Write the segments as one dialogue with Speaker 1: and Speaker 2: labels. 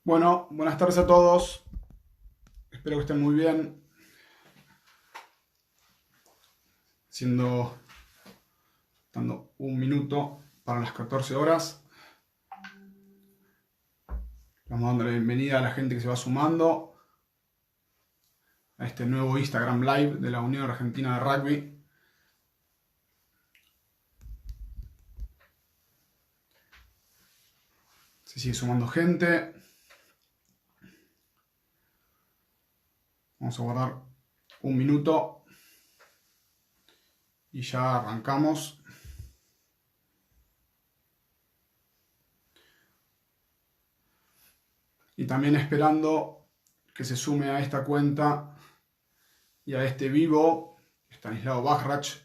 Speaker 1: Bueno, buenas tardes a todos. Espero que estén muy bien. Dando un minuto para las 14 horas. Vamos dando la bienvenida a la gente que se va sumando a este nuevo Instagram Live de la Unión Argentina de Rugby. Se sigue sumando gente. Vamos a guardar un minuto y ya arrancamos. Y también esperando que se sume a esta cuenta y a este vivo Stanislao Bachrach,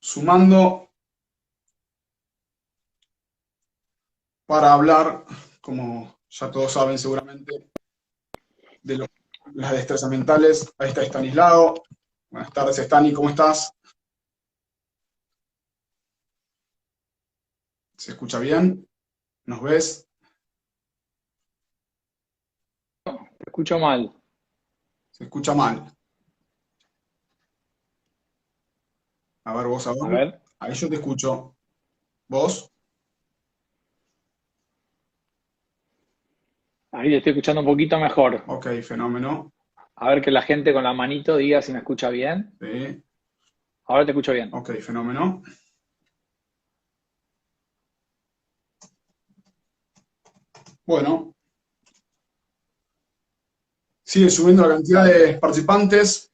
Speaker 1: sumando para hablar, como ya todos saben seguramente, de las destrezas mentales. Ahí está Stanislao. Buenas tardes, Stani, ¿cómo estás? ¿Se escucha bien? ¿Nos ves?
Speaker 2: Te escucho mal.
Speaker 1: Se escucha mal. A ver, vos
Speaker 2: A
Speaker 1: ahora.
Speaker 2: ver,
Speaker 1: Ahí yo te escucho. ¿Vos?
Speaker 2: ahí te estoy escuchando un poquito mejor.
Speaker 1: Ok, fenómeno.
Speaker 2: A ver que la gente con la manito diga si me escucha bien.
Speaker 1: Sí.
Speaker 2: Ahora te escucho bien.
Speaker 1: Ok, fenómeno. Bueno, sigue subiendo la cantidad
Speaker 2: Dale.
Speaker 1: de participantes.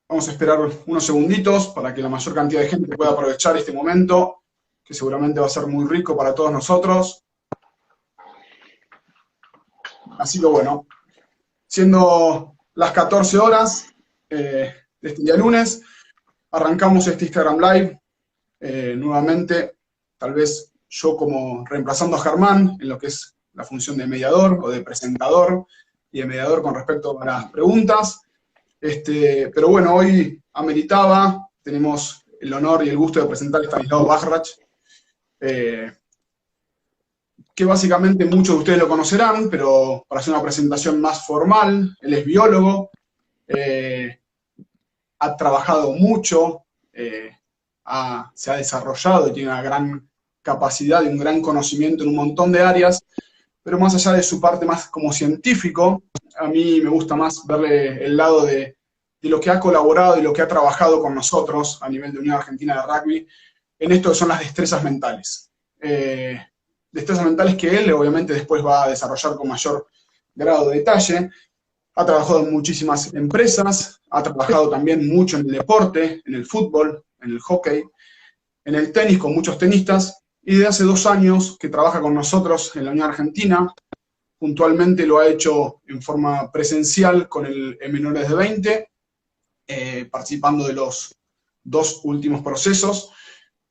Speaker 1: Vamos a esperar unos segunditos para que la mayor cantidad de gente pueda aprovechar este momento, que seguramente va a ser muy rico para todos nosotros. Así que bueno, siendo las 14 horas de este día lunes, arrancamos este Instagram Live nuevamente, tal vez yo como reemplazando a Germán en lo que es la función de mediador o de presentador y de mediador con respecto a las preguntas. Pero bueno, hoy ameritaba, tenemos el honor y el gusto de presentar a Stanislao Bachrach, que básicamente muchos de ustedes lo conocerán, pero para hacer una presentación más formal, él es biólogo, eh, ha trabajado mucho, se ha desarrollado y tiene una gran capacidad y un gran conocimiento en un montón de áreas, pero más allá de su parte más como científico, a mí me gusta más verle el lado de lo que ha colaborado y lo que ha trabajado con nosotros a nivel de Unión Argentina de Rugby en esto que son las destrezas mentales. Destrezas mentales que él obviamente después va a desarrollar con mayor grado de detalle. Ha trabajado en muchísimas empresas, ha trabajado también mucho en el deporte, en el fútbol, en el hockey, en el tenis con muchos tenistas, y de hace 2 años que trabaja con nosotros en la Unión Argentina. Puntualmente lo ha hecho en forma presencial con en menores de 20, participando de los 2 últimos procesos,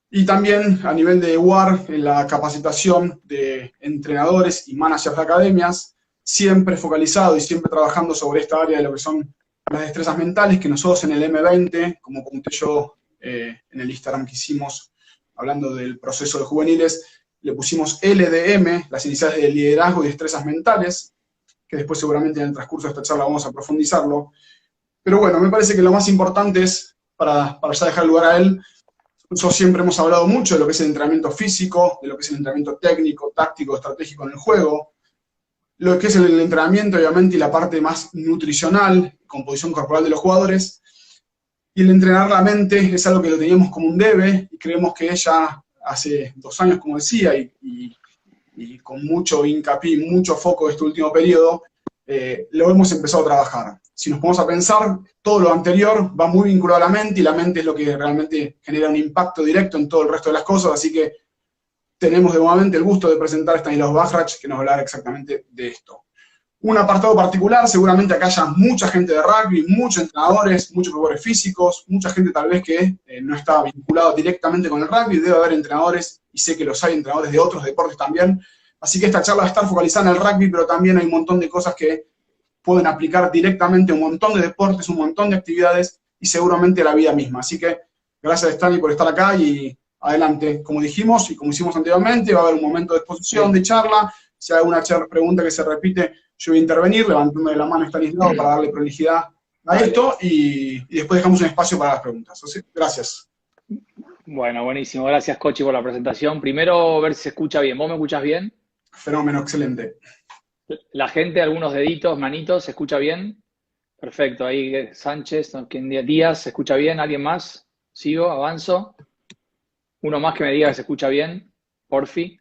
Speaker 1: y también a nivel de WAR en la capacitación de entrenadores y managers de academias, siempre focalizado y siempre trabajando sobre esta área de lo que son las destrezas mentales, que nosotros en el M20, como conté yo en el Instagram que hicimos hablando del proceso de juveniles, le pusimos LDM, las iniciales de liderazgo y destrezas mentales, que después seguramente en el transcurso de esta charla vamos a profundizarlo. Pero bueno, me parece que lo más importante es, para ya dejar lugar a él, nosotros siempre hemos hablado mucho de lo que es el entrenamiento físico, de lo que es el entrenamiento técnico, táctico, estratégico en el juego, lo que es el entrenamiento, obviamente, y la parte más nutricional, composición corporal de los jugadores. Y el entrenar la mente es algo que lo teníamos como un debe, y creemos que ella hace 2 años, como decía, y con mucho hincapié y mucho foco este último periodo, lo hemos empezado a trabajar. Si nos ponemos a pensar, todo lo anterior va muy vinculado a la mente, y la mente es lo que realmente genera un impacto directo en todo el resto de las cosas, así que tenemos de nuevamente el gusto de presentar a Stanislao Bachrach, que nos va a hablar exactamente de esto. Un apartado particular, seguramente acá haya mucha gente de rugby, muchos entrenadores, muchos jugadores físicos, mucha gente tal vez que no está vinculado directamente con el rugby, debe haber entrenadores, y sé que los hay, entrenadores de otros deportes también, así que esta charla va a estar focalizada en el rugby, pero también hay un montón de cosas que pueden aplicar directamente a un montón de deportes, un montón de actividades, y seguramente a la vida misma. Así que gracias, Stani, por estar acá, y adelante. Como dijimos y como hicimos anteriormente, va a haber un momento de exposición, de charla. Si hay alguna pregunta que se repite, yo voy a intervenir, levantándole la mano a Estanislao para darle prolijidad a esto, y después dejamos un espacio para las preguntas. Gracias.
Speaker 2: Bueno, buenísimo. Gracias, Cochi, por la presentación. Primero, ver si se escucha bien. ¿Vos me escuchás bien?
Speaker 1: Fenómeno, excelente.
Speaker 2: La gente, algunos deditos, manitos, ¿se escucha bien? Perfecto. Ahí Sánchez, Díaz, ¿se escucha bien? ¿Alguien más? ¿Sigo? ¿Avanzo? Uno más que me diga que se escucha bien. Porfi.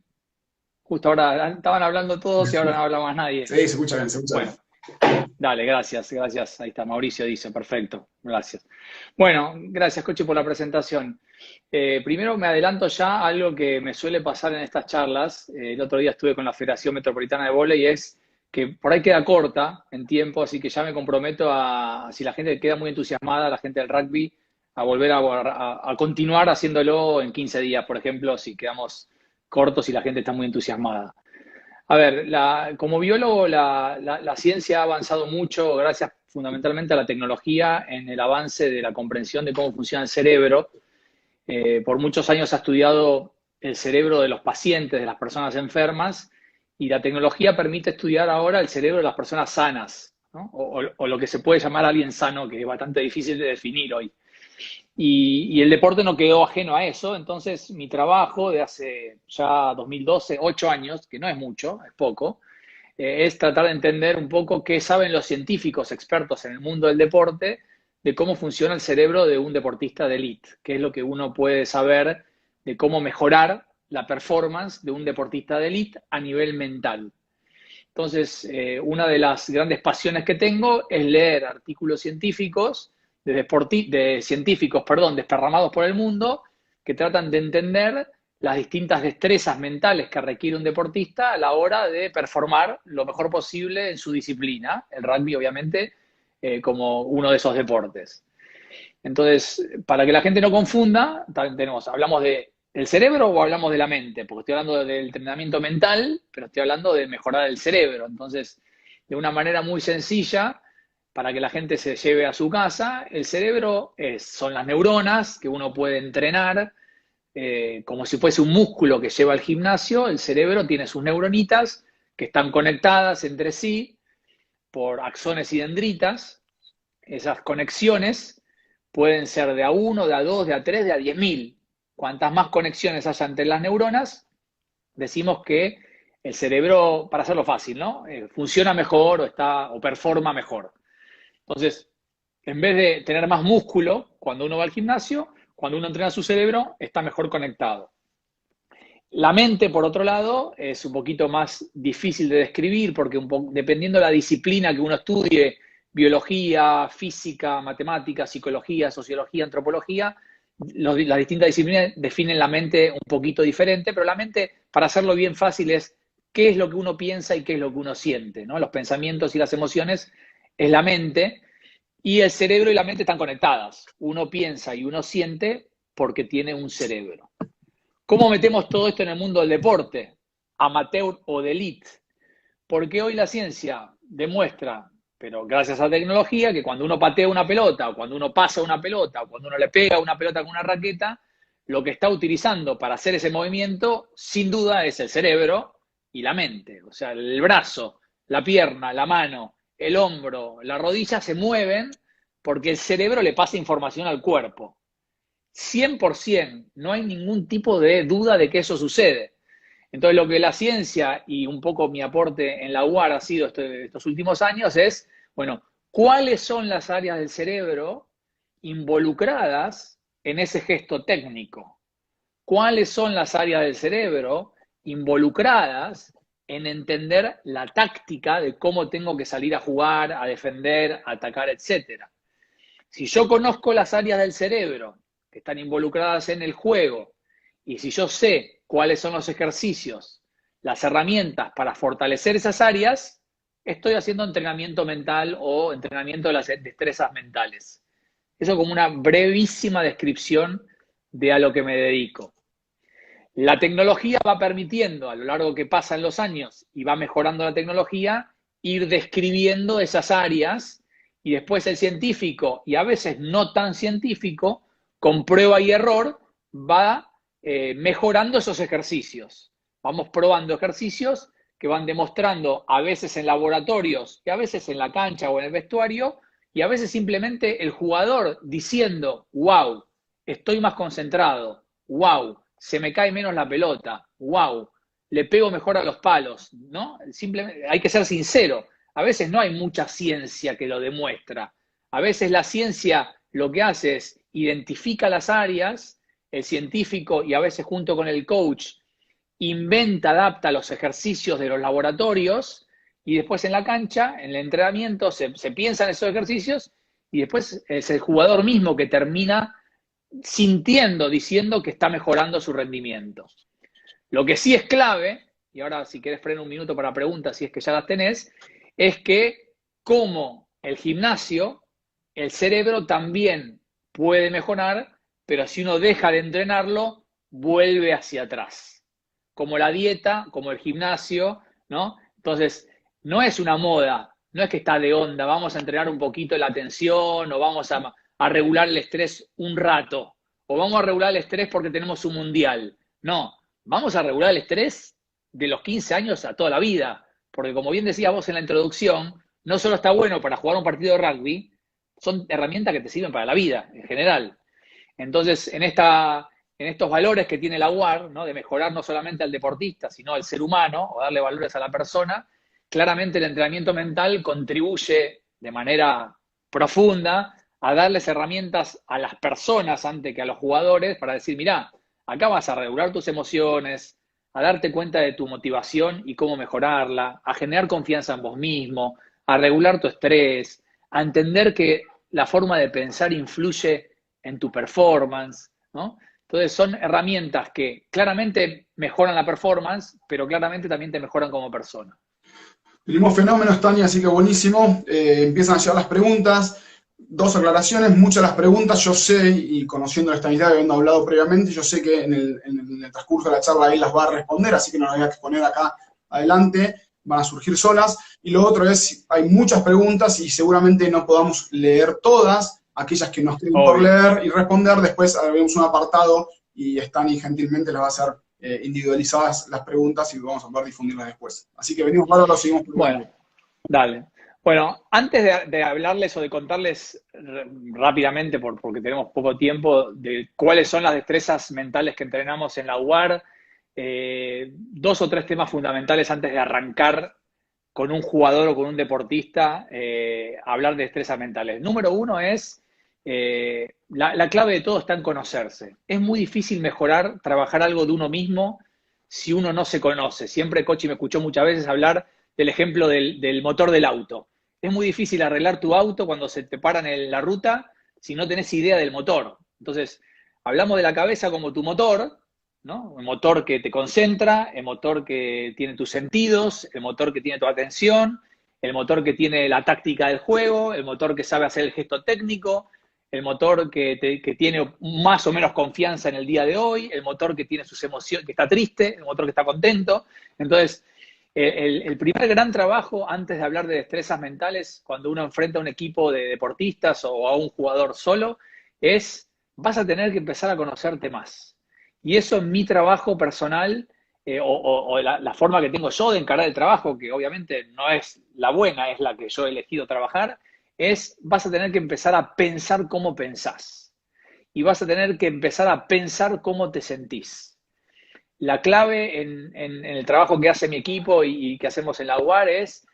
Speaker 2: Justo ahora estaban hablando todos y ahora no habla más nadie.
Speaker 1: Sí, se escucha bien, se escucha bien.
Speaker 2: Dale, gracias. Ahí está, Mauricio dice, perfecto, gracias. Bueno, gracias, Cochi, por la presentación. Primero me adelanto ya a algo que me suele pasar en estas charlas. El otro día estuve con la Federación Metropolitana de Vóley y es que por ahí queda corta en tiempo, así que ya me comprometo a, si la gente queda muy entusiasmada, la gente del rugby, a volver a continuar haciéndolo en 15 días, por ejemplo, si quedamos cortos y la gente está muy entusiasmada. A ver, como biólogo, la ciencia ha avanzado mucho gracias fundamentalmente a la tecnología en el avance de la comprensión de cómo funciona el cerebro. Por muchos años ha estudiado el cerebro de los pacientes, de las personas enfermas, y la tecnología permite estudiar ahora el cerebro de las personas sanas, ¿no? O lo que se puede llamar alguien sano, que es bastante difícil de definir hoy. Y el deporte no quedó ajeno a eso, entonces mi trabajo de hace ya 2012, 8 años, que no es mucho, es poco, es tratar de entender un poco qué saben los científicos expertos en el mundo del deporte de cómo funciona el cerebro de un deportista de élite, qué es lo que uno puede saber de cómo mejorar la performance de un deportista de élite a nivel mental. Entonces, una de las grandes pasiones que tengo es leer artículos científicos de científicos, desparramados por el mundo, que tratan de entender las distintas destrezas mentales que requiere un deportista a la hora de performar lo mejor posible en su disciplina, el rugby obviamente como uno de esos deportes. Entonces, para que la gente no confunda, hablamos del cerebro o hablamos de la mente, porque estoy hablando del entrenamiento mental, pero estoy hablando de mejorar el cerebro. Entonces, de una manera muy sencilla, para que la gente se lleve a su casa, el cerebro son las neuronas que uno puede entrenar, como si fuese un músculo que lleva al gimnasio. El cerebro tiene sus neuronitas que están conectadas entre sí por axones y dendritas. Esas conexiones pueden ser de a 1, de a 2, de a 3, de a 10.000. Cuantas más conexiones haya entre las neuronas, decimos que el cerebro, para hacerlo fácil, ¿no? Funciona mejor o performa mejor. Entonces, en vez de tener más músculo cuando uno va al gimnasio, cuando uno entrena su cerebro, está mejor conectado. La mente, por otro lado, es un poquito más difícil de describir porque dependiendo de la disciplina que uno estudie, biología, física, matemática, psicología, sociología, antropología, las distintas disciplinas definen la mente un poquito diferente, pero la mente, para hacerlo bien fácil, es qué es lo que uno piensa y qué es lo que uno siente, ¿no? Los pensamientos y las emociones es la mente, y el cerebro y la mente están conectadas. Uno piensa y uno siente porque tiene un cerebro. ¿Cómo metemos todo esto en el mundo del deporte, amateur o de elite? Porque hoy la ciencia demuestra, pero gracias a la tecnología, que cuando uno patea una pelota, o cuando uno pasa una pelota, o cuando uno le pega una pelota con una raqueta, lo que está utilizando para hacer ese movimiento, sin duda, es el cerebro y la mente. O sea, el brazo, la pierna, la mano, el hombro, la rodilla se mueven porque el cerebro le pasa información al cuerpo. 100%, no hay ningún tipo de duda de que eso sucede. Entonces, lo que la ciencia y un poco mi aporte en la UAR ha sido estos últimos años es, bueno, ¿cuáles son las áreas del cerebro involucradas en ese gesto técnico? ¿Cuáles son las áreas del cerebro involucradas en entender la táctica de cómo tengo que salir a jugar, a defender, a atacar, etcétera? Si yo conozco las áreas del cerebro que están involucradas en el juego, y si yo sé cuáles son los ejercicios, las herramientas para fortalecer esas áreas, estoy haciendo entrenamiento mental o entrenamiento de las destrezas mentales. Eso como una brevísima descripción de a lo que me dedico. La tecnología va permitiendo, a lo largo que pasan los años y va mejorando la tecnología, ir describiendo esas áreas, y después el científico, y a veces no tan científico, con prueba y error, va mejorando esos ejercicios. Vamos probando ejercicios que van demostrando a veces en laboratorios y a veces en la cancha o en el vestuario y a veces simplemente el jugador diciendo, wow, estoy más concentrado, wow, se me cae menos la pelota, wow, le pego mejor a los palos, ¿no? Simplemente hay que ser sincero. A veces no hay mucha ciencia que lo demuestra. A veces la ciencia lo que hace es identifica las áreas, el científico y a veces junto con el coach inventa, adapta los ejercicios de los laboratorios y después en la cancha, en el entrenamiento, se piensa en esos ejercicios y después es el jugador mismo que termina sintiendo, diciendo que está mejorando su rendimiento. Lo que sí es clave, y ahora si querés freno un minuto para preguntas, si es que ya las tenés, es que como el gimnasio, el cerebro también puede mejorar, pero si uno deja de entrenarlo, vuelve hacia atrás. Como la dieta, como el gimnasio, ¿no? Entonces, no es una moda, no es que está de onda, vamos a entrenar un poquito la atención o vamos a regular el estrés un rato, o vamos a regular el estrés porque tenemos un mundial. No, vamos a regular el estrés de los 15 años a toda la vida, porque como bien decías vos en la introducción, no solo está bueno para jugar un partido de rugby, son herramientas que te sirven para la vida en general. Entonces, en estos valores que tiene la UAR, ¿no? De mejorar no solamente al deportista, sino al ser humano, o darle valores a la persona, claramente el entrenamiento mental contribuye de manera profunda a darles herramientas a las personas antes que a los jugadores para decir, mirá, acá vas a regular tus emociones, a darte cuenta de tu motivación y cómo mejorarla, a generar confianza en vos mismo, a regular tu estrés, a entender que la forma de pensar influye en tu performance, ¿no? Entonces son herramientas que claramente mejoran la performance, pero claramente también te mejoran como persona.
Speaker 1: Tenemos fenómenos, Tania, así que buenísimo. Empiezan a llegar las preguntas. Dos aclaraciones, muchas de las preguntas yo sé, y conociendo la estabilidad, habiendo hablado previamente, yo sé que en el transcurso de la charla él las va a responder, así que no las voy a exponer acá adelante, van a surgir solas. Y lo otro es, hay muchas preguntas y seguramente no podamos leer todas, aquellas que nos queden por leer y responder, después haremos un apartado y Stani gentilmente les va a hacer individualizadas las preguntas y vamos a poder difundirlas después. Así que venimos, Bárbaro, seguimos preguntando.
Speaker 2: Bueno, dale. Bueno, antes de hablarles o de contarles rápidamente, porque tenemos poco tiempo, de cuáles son las destrezas mentales que entrenamos en la UAR, dos o tres temas fundamentales antes de arrancar con un jugador o con un deportista, hablar de destrezas mentales. Número uno es, la clave de todo está en conocerse. Es muy difícil mejorar, trabajar algo de uno mismo si uno no se conoce. Siempre Cochi me escuchó muchas veces hablar del ejemplo del motor del auto. Es muy difícil arreglar tu auto cuando se te paran en la ruta si no tenés idea del motor. Entonces, hablamos de la cabeza como tu motor, ¿no? El motor que te concentra, el motor que tiene tus sentidos, el motor que tiene tu atención, el motor que tiene la táctica del juego, el motor que sabe hacer el gesto técnico, el motor que tiene más o menos confianza en el día de hoy, el motor que tiene sus emociones, que está triste, el motor que está contento. Entonces, el primer gran trabajo antes de hablar de destrezas mentales, cuando uno enfrenta a un equipo de deportistas o a un jugador solo, es vas a tener que empezar a conocerte más. Y eso en mi trabajo personal, o la forma que tengo yo de encarar el trabajo, que obviamente no es la buena, es la que yo he elegido trabajar, es vas a tener que empezar a pensar cómo pensás. Y vas a tener que empezar a pensar cómo te sentís. La clave en el trabajo que hace mi equipo y que hacemos en la UAR es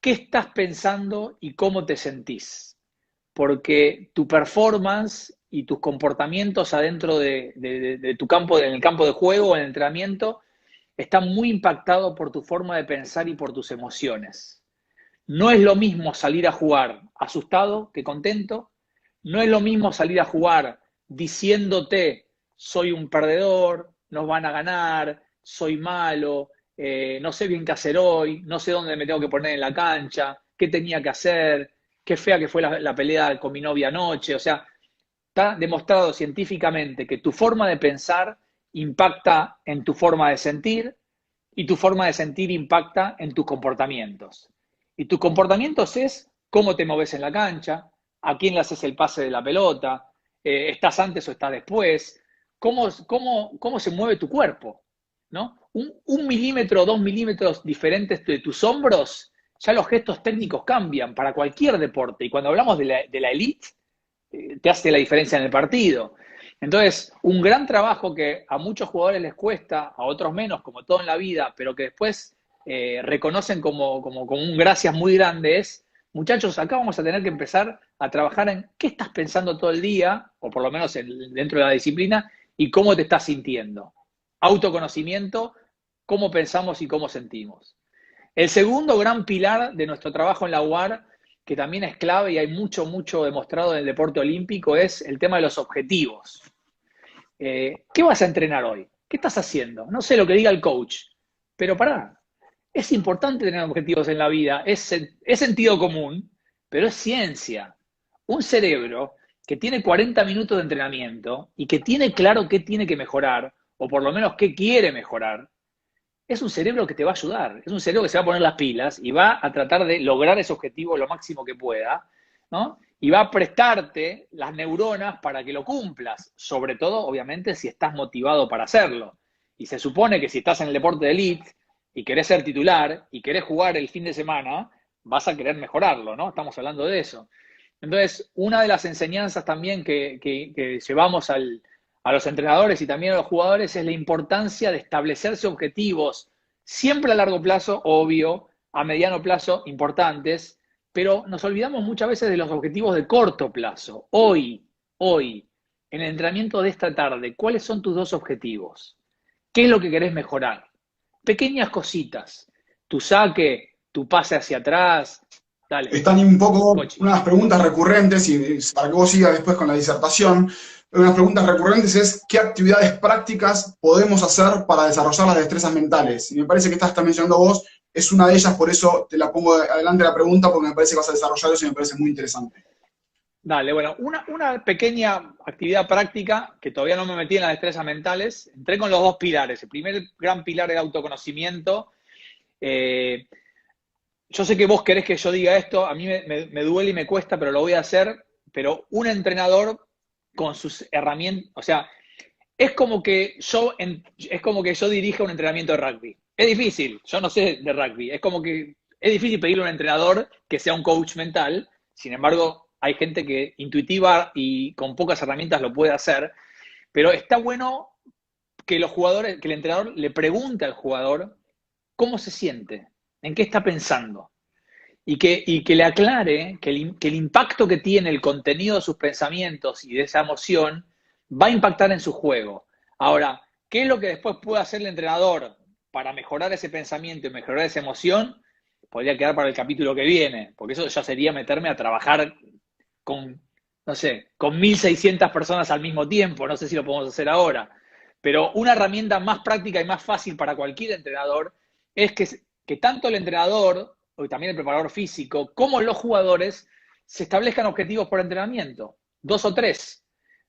Speaker 2: qué estás pensando y cómo te sentís. Porque tu performance y tus comportamientos adentro de tu campo, en el campo de juego o en el entrenamiento, están muy impactados por tu forma de pensar y por tus emociones. No es lo mismo salir a jugar asustado que contento. No es lo mismo salir a jugar diciéndote soy un perdedor, nos van a ganar, soy malo, no sé bien qué hacer hoy, no sé dónde me tengo que poner en la cancha, qué tenía que hacer, qué fea que fue la pelea con mi novia anoche. O sea, está demostrado científicamente que tu forma de pensar impacta en tu forma de sentir y tu forma de sentir impacta en tus comportamientos. Y tus comportamientos es cómo te moves en la cancha, a quién le haces el pase de la pelota, estás antes o estás después, cómo se mueve tu cuerpo, ¿no? Un milímetro o 2 milímetros diferentes de tus hombros, ya los gestos técnicos cambian para cualquier deporte. Y cuando hablamos de la elite, te hace la diferencia en el partido. Entonces, un gran trabajo que a muchos jugadores les cuesta, a otros menos, como todo en la vida, pero que después reconocen como un gracias muy grande es, muchachos, acá vamos a tener que empezar a trabajar en qué estás pensando todo el día, o por lo menos dentro de la disciplina, y cómo te estás sintiendo. Autoconocimiento, cómo pensamos y cómo sentimos. El segundo gran pilar de nuestro trabajo en la UAR, que también es clave y hay mucho demostrado en el deporte olímpico, es el tema de los objetivos. ¿Qué vas a entrenar hoy? ¿Qué estás haciendo? No sé lo que diga el coach, pero pará, es importante tener objetivos en la vida, es sentido común, pero es ciencia. Un cerebro que tiene 40 minutos de entrenamiento y que tiene claro qué tiene que mejorar, o por lo menos qué quiere mejorar, es un cerebro que te va a ayudar, es un cerebro que se va a poner las pilas y va a tratar de lograr ese objetivo lo máximo que pueda, ¿no? Y va a prestarte las neuronas para que lo cumplas, sobre todo, obviamente, si estás motivado para hacerlo. Y se supone que si estás en el deporte de elite y querés ser titular y querés jugar el fin de semana, vas a querer mejorarlo, ¿no? Estamos hablando de eso. Entonces, una de las enseñanzas también que llevamos a los entrenadores y también a los jugadores es la importancia de establecerse objetivos, siempre a largo plazo, obvio, a mediano plazo, importantes, pero nos olvidamos muchas veces de los objetivos de corto plazo. Hoy, en el entrenamiento de esta tarde, ¿cuáles son tus 2 objetivos? ¿Qué es lo que querés mejorar? Pequeñas cositas, tu saque, tu pase hacia atrás, dale,
Speaker 1: Están un poco
Speaker 2: coche.
Speaker 1: unas preguntas recurrentes, y para que vos sigas después con la disertación, unas preguntas recurrentes es ¿qué actividades prácticas podemos hacer para desarrollar las destrezas mentales? Y me parece que esta está mencionando vos, es una de ellas, por eso te la pongo adelante la pregunta, porque me parece que vas a desarrollar eso y me parece muy interesante.
Speaker 2: Dale, bueno, una pequeña actividad práctica que todavía no me metí en las destrezas mentales. Entré con los 2 pilares. El primer gran pilar era autoconocimiento. Eh, yo sé que vos querés que yo diga esto, a mí me duele y me cuesta, pero lo voy a hacer. Pero un entrenador con sus herramientas, o sea, es como que yo dirija un entrenamiento de rugby. Es difícil, yo no sé de rugby. Es como que es difícil pedirle a un entrenador que sea un coach mental. Sin embargo, hay gente que intuitiva y con pocas herramientas lo puede hacer. Pero está bueno que los jugadores, que el entrenador le pregunte al jugador cómo se siente, en qué está pensando. Y que le aclare que el impacto que tiene el contenido de sus pensamientos y de esa emoción va a impactar en su juego. Ahora, ¿qué es lo que después puede hacer el entrenador para mejorar ese pensamiento y mejorar esa emoción? Podría quedar para el capítulo que viene, porque eso ya sería meterme a trabajar con, no sé, con 1.600 personas al mismo tiempo, no sé si lo podemos hacer ahora. Pero una herramienta más práctica y más fácil para cualquier entrenador es que tanto el entrenador, o también el preparador físico, como los jugadores, se establezcan objetivos por entrenamiento, 2 o 3,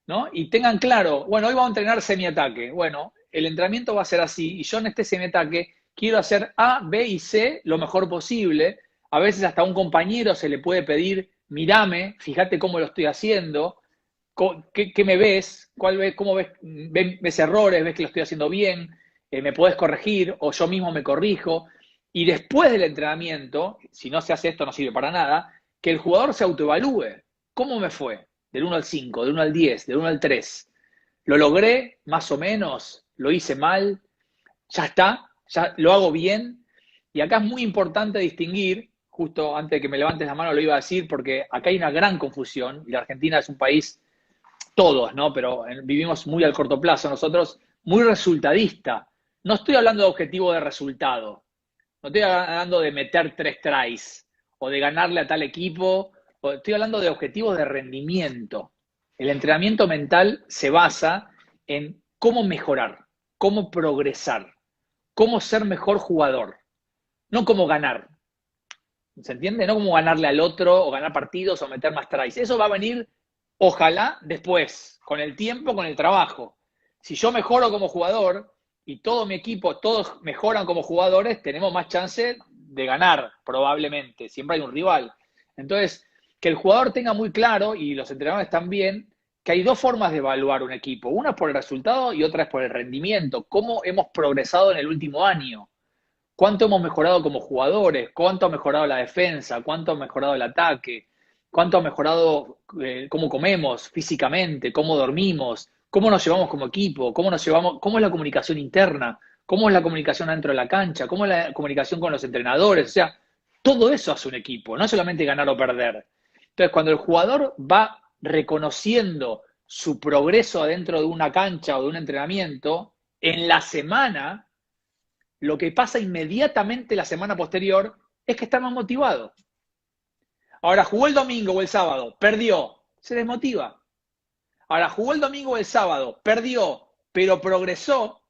Speaker 2: ¿no? Y tengan claro, bueno, hoy vamos a entrenar semiataque. Bueno, el entrenamiento va a ser así, y yo en este semiataque quiero hacer A, B y C lo mejor posible. A veces hasta a un compañero se le puede pedir, mírame, fíjate cómo lo estoy haciendo, qué me ves, cómo ves errores, ves que lo estoy haciendo bien, me puedes corregir o yo mismo me corrijo. Y después del entrenamiento, si no se hace esto no sirve para nada, que el jugador se autoevalúe. ¿Cómo me fue? Del 1 al 5, del 1 al 10, del 1 al 3. ¿Lo logré más o menos? ¿Lo hice mal? ¿Ya está? ¿Ya lo hago bien? Y acá es muy importante distinguir, justo antes de que me levantes la mano lo iba a decir, porque acá hay una gran confusión, y la Argentina es un país, todos, ¿no? Pero vivimos muy al corto plazo nosotros, muy resultadista. No estoy hablando de objetivo de resultado, no estoy hablando de meter 3 tries o de ganarle a tal equipo, estoy hablando de objetivos de rendimiento. El entrenamiento mental se basa en cómo mejorar, cómo progresar, cómo ser mejor jugador, no cómo ganar. ¿Se entiende? No como ganarle al otro o ganar partidos o meter más tries. Eso va a venir, ojalá, después, con el tiempo, con el trabajo. Si yo mejoro como jugador y todo mi equipo, todos mejoran como jugadores, tenemos más chance de ganar, probablemente. Siempre hay un rival. Entonces, que el jugador tenga muy claro, y los entrenadores también, que hay dos formas de evaluar un equipo. Una es por el resultado y otra es por el rendimiento. ¿Cómo hemos progresado en el último año? ¿Cuánto hemos mejorado como jugadores? ¿Cuánto ha mejorado la defensa? ¿Cuánto ha mejorado el ataque? ¿Cuánto ha mejorado cómo comemos físicamente? ¿Cómo dormimos? ¿Cómo nos llevamos como equipo? ¿Cómo nos llevamos? ¿Cómo es la comunicación interna? ¿Cómo es la comunicación dentro de la cancha? ¿Cómo es la comunicación con los entrenadores? O sea, todo eso hace un equipo, no solamente ganar o perder. Entonces, cuando el jugador va reconociendo su progreso adentro de una cancha o de un entrenamiento, en la semana, lo que pasa inmediatamente la semana posterior es que está más motivado. Ahora, jugó el domingo o el sábado, perdió, se desmotiva. Ahora, jugó el domingo o el sábado, perdió, pero progresó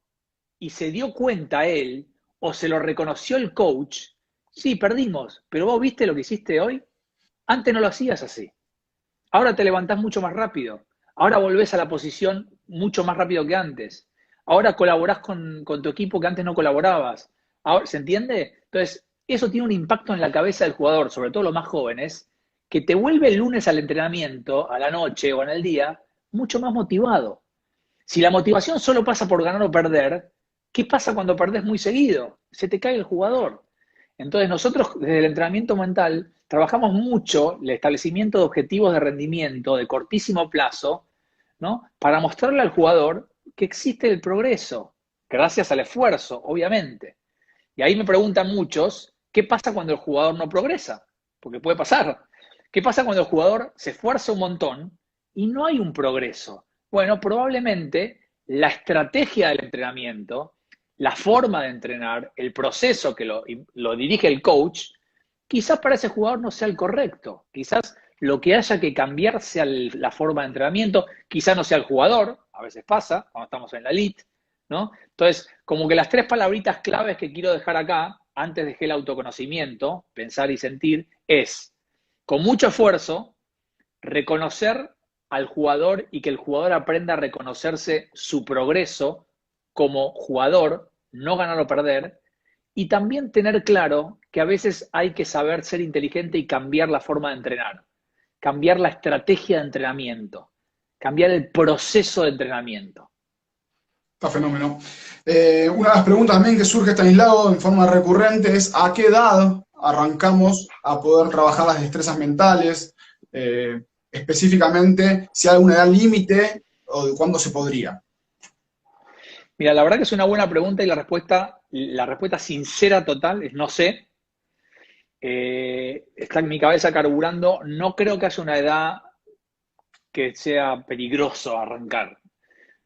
Speaker 2: y se dio cuenta él, o se lo reconoció el coach, sí, perdimos, pero vos viste lo que hiciste hoy, antes no lo hacías así. Ahora te levantás mucho más rápido. Ahora volvés a la posición mucho más rápido que antes. Ahora colaborás con tu equipo que antes no colaborabas. Ahora, ¿se entiende? Entonces, eso tiene un impacto en la cabeza del jugador, sobre todo los más jóvenes, que te vuelve el lunes al entrenamiento, a la noche o en el día, mucho más motivado. Si la motivación solo pasa por ganar o perder, ¿qué pasa cuando perdés muy seguido? Se te cae el jugador. Entonces nosotros desde el entrenamiento mental trabajamos mucho el establecimiento de objetivos de rendimiento de cortísimo plazo, ¿no? Para mostrarle al jugador que existe el progreso, gracias al esfuerzo, obviamente. Y ahí me preguntan muchos, ¿qué pasa cuando el jugador no progresa? Porque puede pasar. ¿Qué pasa cuando el jugador se esfuerza un montón y no hay un progreso? Bueno, probablemente la estrategia del entrenamiento, la forma de entrenar, el proceso que lo dirige el coach, quizás para ese jugador no sea el correcto. Quizás lo que haya que cambiar sea la forma de entrenamiento, quizás no sea el jugador, a veces pasa cuando estamos en la elite, ¿no? Entonces, como que las tres palabritas claves que quiero dejar acá, antes dejé el autoconocimiento, pensar y sentir, es, con mucho esfuerzo, reconocer al jugador y que el jugador aprenda a reconocerse su progreso como jugador, no ganar o perder, y también tener claro que a veces hay que saber ser inteligente y cambiar la forma de entrenar, cambiar la estrategia de entrenamiento, cambiar el proceso de entrenamiento.
Speaker 1: Está fenómeno. Una de las preguntas también que surge, Stanislao, en forma recurrente es ¿a qué edad arrancamos a poder trabajar las destrezas mentales? Específicamente, si hay alguna edad límite o de cuándo se podría.
Speaker 2: Mira, la verdad que es una buena pregunta y la respuesta sincera total es no sé. Está en mi cabeza carburando. No creo que haya una edad que sea peligroso arrancar.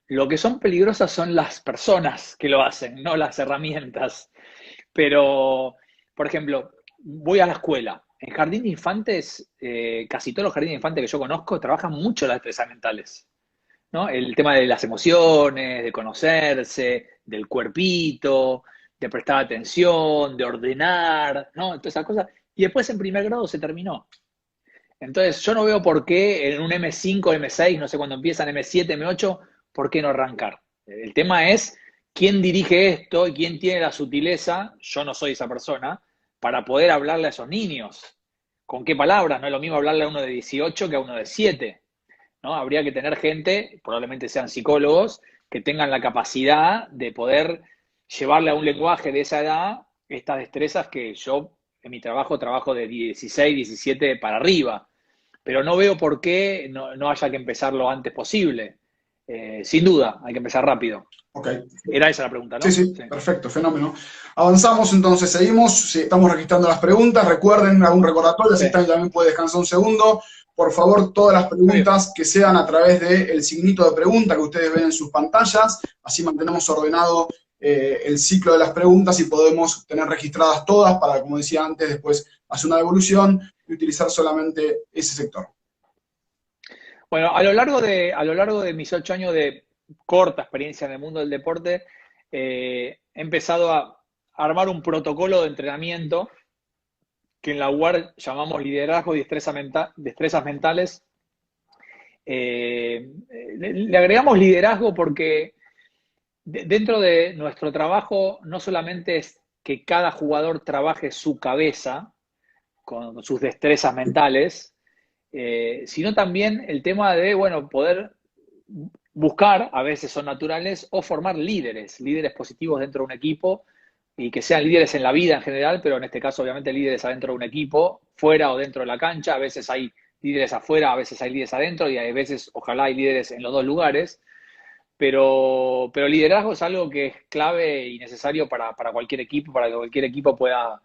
Speaker 2: Lo que son peligrosas son las personas que lo hacen, no las herramientas. Pero, por ejemplo, voy a la escuela. En jardín de infantes, casi todos los jardines de infantes que yo conozco trabajan mucho las destrezas mentales, ¿no? El tema de las emociones, de conocerse, del cuerpito, de prestar atención, de ordenar, ¿no? Todas esas cosas. Y después en primer grado se terminó. Entonces, yo no veo por qué en un M5, M6, no sé cuándo empiezan, M7, M8, por qué no arrancar. El tema es quién dirige esto y quién tiene la sutileza, yo no soy esa persona, para poder hablarle a esos niños. ¿Con qué palabras? No es lo mismo hablarle a uno de 18 que a uno de 7, ¿no? Habría que tener gente, probablemente sean psicólogos, que tengan la capacidad de poder llevarle a un lenguaje de esa edad estas destrezas que yo en mi trabajo de 16, 17 para arriba, pero no veo por qué no haya que empezar lo antes posible. Sin duda, hay que empezar rápido.
Speaker 1: Ok.
Speaker 2: Era esa la pregunta,
Speaker 1: Sí,
Speaker 2: ¿no?
Speaker 1: sí,
Speaker 2: Sí.
Speaker 1: perfecto, fenómeno. Avanzamos entonces, seguimos, sí, estamos registrando las preguntas, recuerden algún recordatorio,
Speaker 2: Sí,
Speaker 1: si están también puede descansar un segundo. Por favor, todas las preguntas que sean a través del signito de pregunta que ustedes ven en sus pantallas, así mantenemos ordenado el ciclo de las preguntas y podemos tener registradas todas para, como decía antes, después hacer una devolución y utilizar solamente ese sector.
Speaker 2: bueno, a lo largo de mis 8 años de corta experiencia en el mundo del deporte, he empezado a armar un protocolo de entrenamiento que en la UAR llamamos liderazgo y destrezas mentales. Le agregamos liderazgo porque dentro de nuestro trabajo no solamente es que cada jugador trabaje su cabeza con sus destrezas mentales, sino también el tema de, bueno, poder buscar, a veces son naturales, o formar líderes, líderes positivos dentro de un equipo y que sean líderes en la vida en general, pero en este caso obviamente líderes adentro de un equipo, fuera o dentro de la cancha. A veces hay líderes afuera, a veces hay líderes adentro y a veces ojalá hay líderes en los dos lugares. Pero liderazgo es algo que es clave y necesario para cualquier equipo, para que cualquier equipo pueda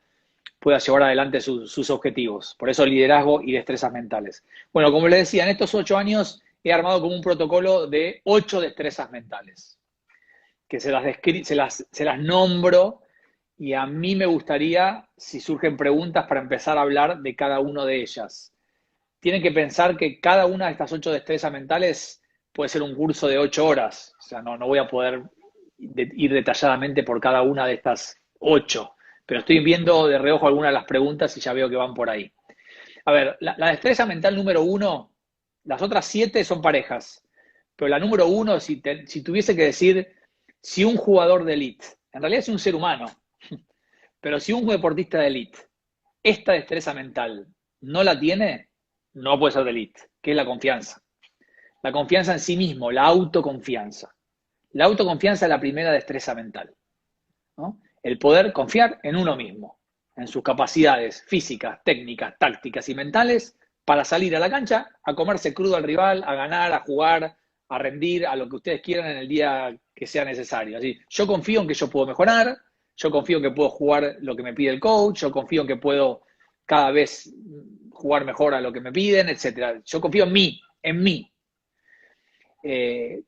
Speaker 2: llevar adelante sus objetivos. Por eso liderazgo y destrezas mentales. Bueno, como les decía, en estos 8 años he armado como un protocolo de 8 destrezas mentales, que se las nombro y a mí me gustaría, si surgen preguntas, para empezar a hablar de cada una de ellas. Tienen que pensar que cada una de estas 8 destrezas mentales puede ser un curso de 8 horas. O sea, no voy a poder ir detalladamente por cada una de estas 8, pero estoy viendo de reojo algunas de las preguntas y ya veo que van por ahí. A ver, la destreza mental número 1, las otras 7 son parejas, pero la número 1, si tuviese que decir, si un jugador de elite, en realidad es un ser humano, pero si un deportista de elite, esta destreza mental no la tiene, no puede ser de elite, que es la confianza. La confianza en sí mismo, la autoconfianza. La autoconfianza es la primera destreza mental, ¿no? El poder confiar en uno mismo, en sus capacidades físicas, técnicas, tácticas y mentales para salir a la cancha, a comerse crudo al rival, a ganar, a jugar, a rendir, a lo que ustedes quieran en el día que sea necesario. Así, yo confío en que yo puedo mejorar, yo confío en que puedo jugar lo que me pide el coach, yo confío en que puedo cada vez jugar mejor a lo que me piden, etc. Yo confío en mí, en mí.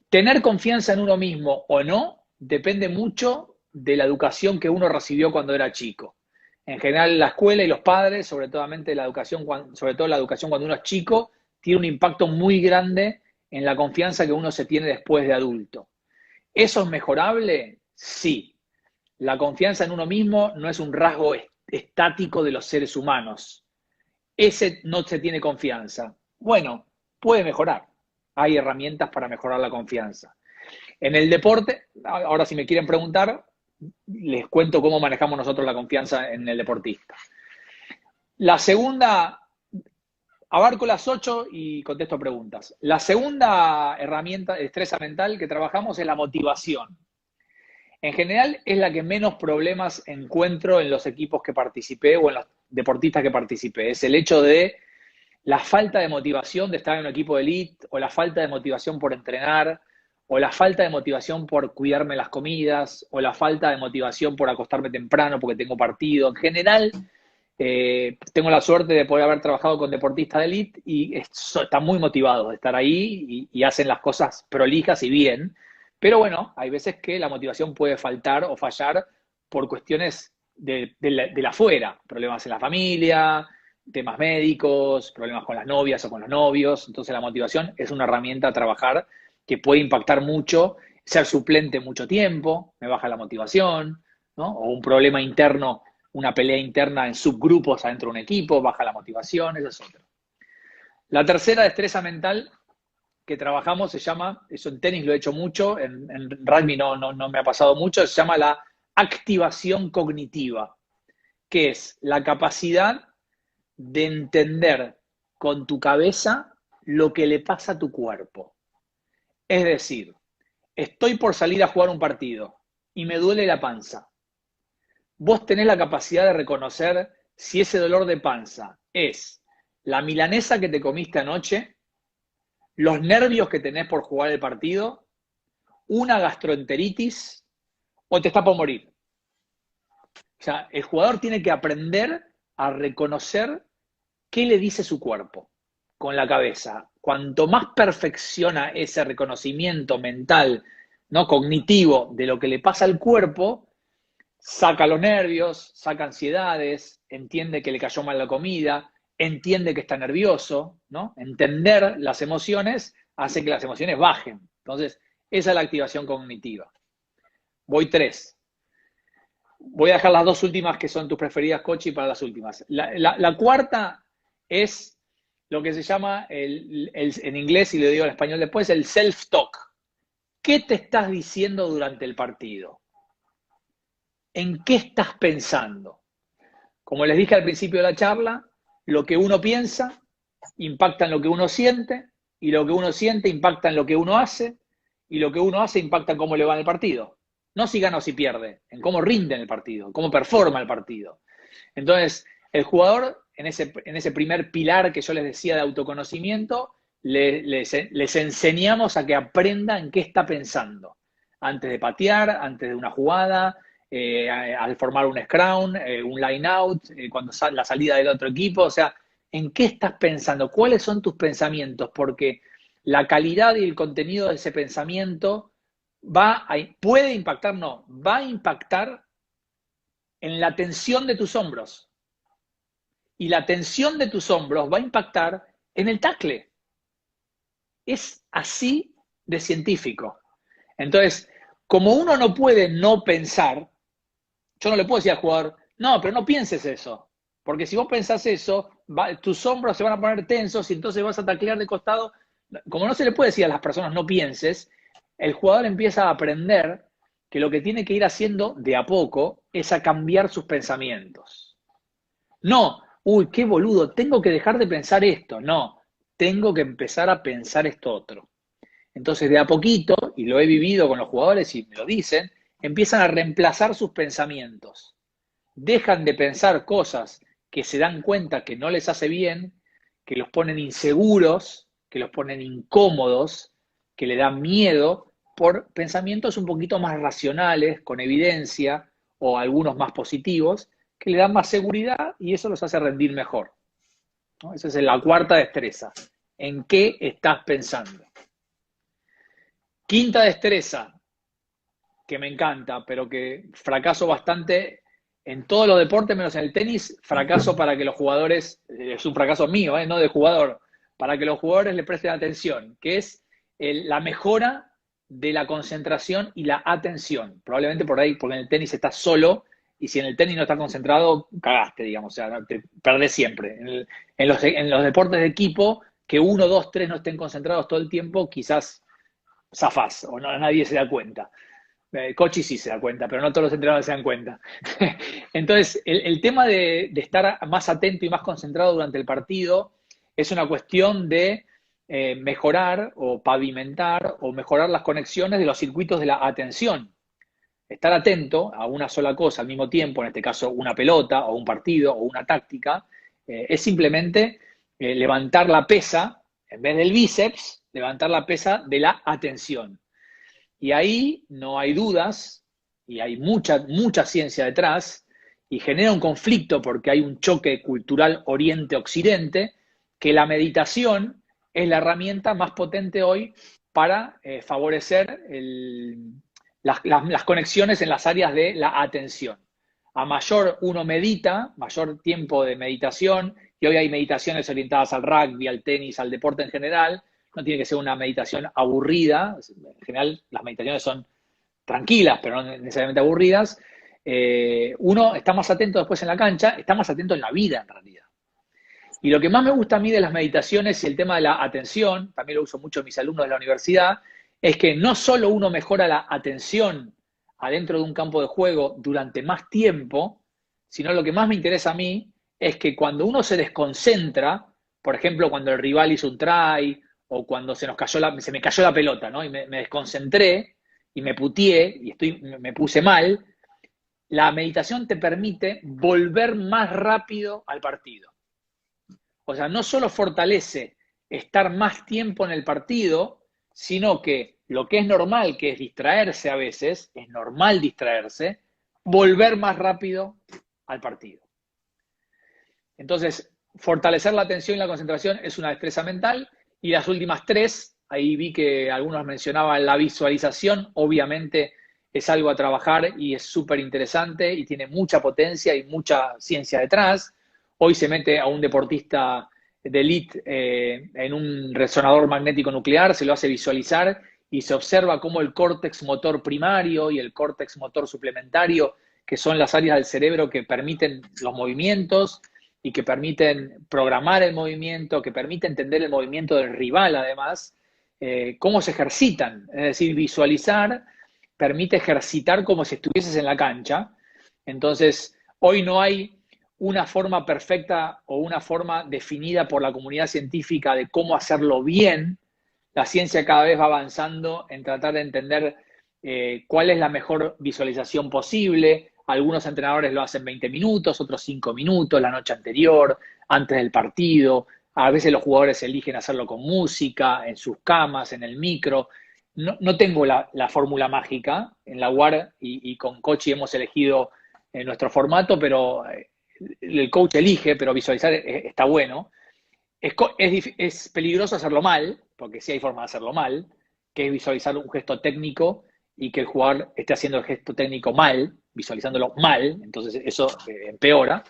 Speaker 2: Tener confianza en uno mismo o no depende mucho de la educación que uno recibió cuando era chico. En general, la escuela y los padres, sobre todo la educación cuando uno es chico, tiene un impacto muy grande en la confianza que uno se tiene después de adulto. ¿Eso es mejorable? Sí. La confianza en uno mismo no es un rasgo estático de los seres humanos. Ese no se tiene confianza. Bueno, puede mejorar. Hay herramientas para mejorar la confianza. En el deporte, ahora si me quieren preguntar, les cuento cómo manejamos nosotros la confianza en el deportista. La segunda, abarco las 8 y contesto preguntas. La segunda herramienta, destreza mental que trabajamos es la motivación. En general es la que menos problemas encuentro en los equipos que participé o en los deportistas que participé. Es el hecho de la falta de motivación de estar en un equipo de elite, o la falta de motivación por entrenar, o la falta de motivación por cuidarme las comidas, o la falta de motivación por acostarme temprano porque tengo partido. En general, tengo la suerte de poder haber trabajado con deportistas de elite y están muy motivados de estar ahí y hacen las cosas prolijas y bien. Pero bueno, hay veces que la motivación puede faltar o fallar por cuestiones de la afuera, problemas en la familia, temas médicos, problemas con las novias o con los novios. Entonces la motivación es una herramienta a trabajar que puede impactar mucho, ser suplente mucho tiempo, me baja la motivación, ¿no? O un problema interno, una pelea interna en subgrupos adentro de un equipo, baja la motivación, eso es otro. La tercera destreza mental que trabajamos se llama, eso en tenis lo he hecho mucho, en rugby no me ha pasado mucho, se llama la activación cognitiva, que es la capacidad de entender con tu cabeza lo que le pasa a tu cuerpo. Es decir, estoy por salir a jugar un partido y me duele la panza. Vos tenés la capacidad de reconocer si ese dolor de panza es la milanesa que te comiste anoche, los nervios que tenés por jugar el partido, una gastroenteritis o te está por morir. O sea, el jugador tiene que aprender a reconocer qué le dice su cuerpo con la cabeza. Cuanto más perfecciona ese reconocimiento mental, ¿no? Cognitivo de lo que le pasa al cuerpo, saca los nervios, saca ansiedades, entiende que le cayó mal la comida, entiende que está nervioso, ¿no? Entender las emociones hace que las emociones bajen. Entonces, esa es la activación cognitiva. Voy 3. Voy a dejar las 2 últimas que son tus preferidas, Cochi, para las últimas. La cuarta es lo que se llama, en inglés, y lo digo en español después, el self-talk. ¿Qué te estás diciendo durante el partido? ¿En qué estás pensando? Como les dije al principio de la charla, lo que uno piensa impacta en lo que uno siente y lo que uno siente impacta en lo que uno hace, y lo que uno hace impacta en cómo le va en el partido. No si gana o si pierde, en cómo rinde en el partido, cómo performa el partido. Entonces, el jugador, en ese primer pilar que yo les decía de autoconocimiento, les enseñamos a que aprenda en qué está pensando. Antes de patear, antes de una jugada, al formar un scrum, un line out, cuando la salida del otro equipo. O sea, ¿en qué estás pensando? ¿Cuáles son tus pensamientos? Porque la calidad y el contenido de ese pensamiento puede impactar, no, va a impactar en la tensión de tus hombros. Y la tensión de tus hombros va a impactar en el tackle. Es así de científico. Entonces, como uno no puede no pensar, yo no le puedo decir al jugador, no, pero no pienses eso. Porque si vos pensás eso, tus hombros se van a poner tensos y entonces vas a taclear de costado. Como no se le puede decir a las personas no pienses, el jugador empieza a aprender que lo que tiene que ir haciendo de a poco es a cambiar sus pensamientos. No, uy, qué boludo, tengo que dejar de pensar esto. No, tengo que empezar a pensar esto otro. Entonces, de a poquito, y lo he vivido con los jugadores y me lo dicen, empiezan a reemplazar sus pensamientos. Dejan de pensar cosas que se dan cuenta que no les hace bien, que los ponen inseguros, que los ponen incómodos, que le dan miedo, por pensamientos un poquito más racionales, con evidencia, o algunos más positivos, que le dan más seguridad y eso los hace rendir mejor, ¿no? Esa es la cuarta destreza. ¿En qué estás pensando? Quinta destreza, que me encanta, pero que fracaso bastante en todos los deportes, menos en el tenis, fracaso para que los jugadores, es un fracaso mío, no de jugador, para que los jugadores le presten atención, que es la mejora de la concentración y la atención. Probablemente por ahí, porque en el tenis estás solo, y si en el tenis no estás concentrado, cagaste, digamos, o sea, te perdés siempre. En los deportes de equipo, que uno, dos, tres no estén concentrados todo el tiempo, quizás zafás, o no, nadie se da cuenta. Cochi sí se da cuenta, pero no todos los entrenadores se dan cuenta. Entonces, el tema de estar más atento y más concentrado durante el partido es una cuestión de mejorar o pavimentar o mejorar las conexiones de los circuitos de la atención. Estar atento a una sola cosa al mismo tiempo, en este caso una pelota o un partido o una táctica, es simplemente levantar la pesa, en vez del bíceps, levantar la pesa de la atención. Y ahí no hay dudas, y hay mucha ciencia detrás, y genera un conflicto porque hay un choque cultural oriente-occidente, que la meditación es la herramienta más potente hoy para favorecer las conexiones en las áreas de la atención. A mayor uno medita, mayor tiempo de meditación, y hoy hay meditaciones orientadas al rugby, al tenis, al deporte en general. No tiene que ser una meditación aburrida, en general las meditaciones son tranquilas, pero no necesariamente aburridas. Uno está más atento después en la cancha, está más atento en la vida en realidad. Y lo que más me gusta a mí de las meditaciones y el tema de la atención, también lo uso mucho en mis alumnos de la universidad, es que no solo uno mejora la atención adentro de un campo de juego durante más tiempo, sino lo que más me interesa a mí es que cuando uno se desconcentra, por ejemplo, cuando el rival hizo un try, o cuando se me cayó la pelota, ¿no? Y me desconcentré, y me puteé, y me puse mal, la meditación te permite volver más rápido al partido. O sea, no solo fortalece estar más tiempo en el partido, sino que lo que es normal, que es distraerse a veces, es normal distraerse, volver más rápido al partido. Entonces, fortalecer la atención y la concentración es una destreza mental. Y las últimas tres, ahí vi que algunos mencionaban la visualización, obviamente es algo a trabajar y es súper interesante y tiene mucha potencia y mucha ciencia detrás. Hoy se mete a un deportista de elite en un resonador magnético nuclear, se lo hace visualizar y se observa cómo el córtex motor primario y el córtex motor suplementario, que son las áreas del cerebro que permiten los movimientos y que permiten programar el movimiento, que permiten entender el movimiento del rival además, cómo se ejercitan. Es decir, visualizar permite ejercitar como si estuvieses en la cancha. Entonces, hoy no hay una forma perfecta o una forma definida por la comunidad científica de cómo hacerlo bien, la ciencia cada vez va avanzando en tratar de entender cuál es la mejor visualización posible. Algunos entrenadores lo hacen 20 minutos, otros 5 minutos, la noche anterior, antes del partido. A veces los jugadores eligen hacerlo con música, en sus camas, en el micro. No tengo la fórmula mágica. En la UAR y con Cochi hemos elegido nuestro formato, pero el coach elige, pero visualizar está bueno. Es peligroso hacerlo mal, porque sí hay forma de hacerlo mal, que es visualizar un gesto técnico y que el jugador esté haciendo el gesto técnico mal, visualizándolo mal, entonces eso empeora.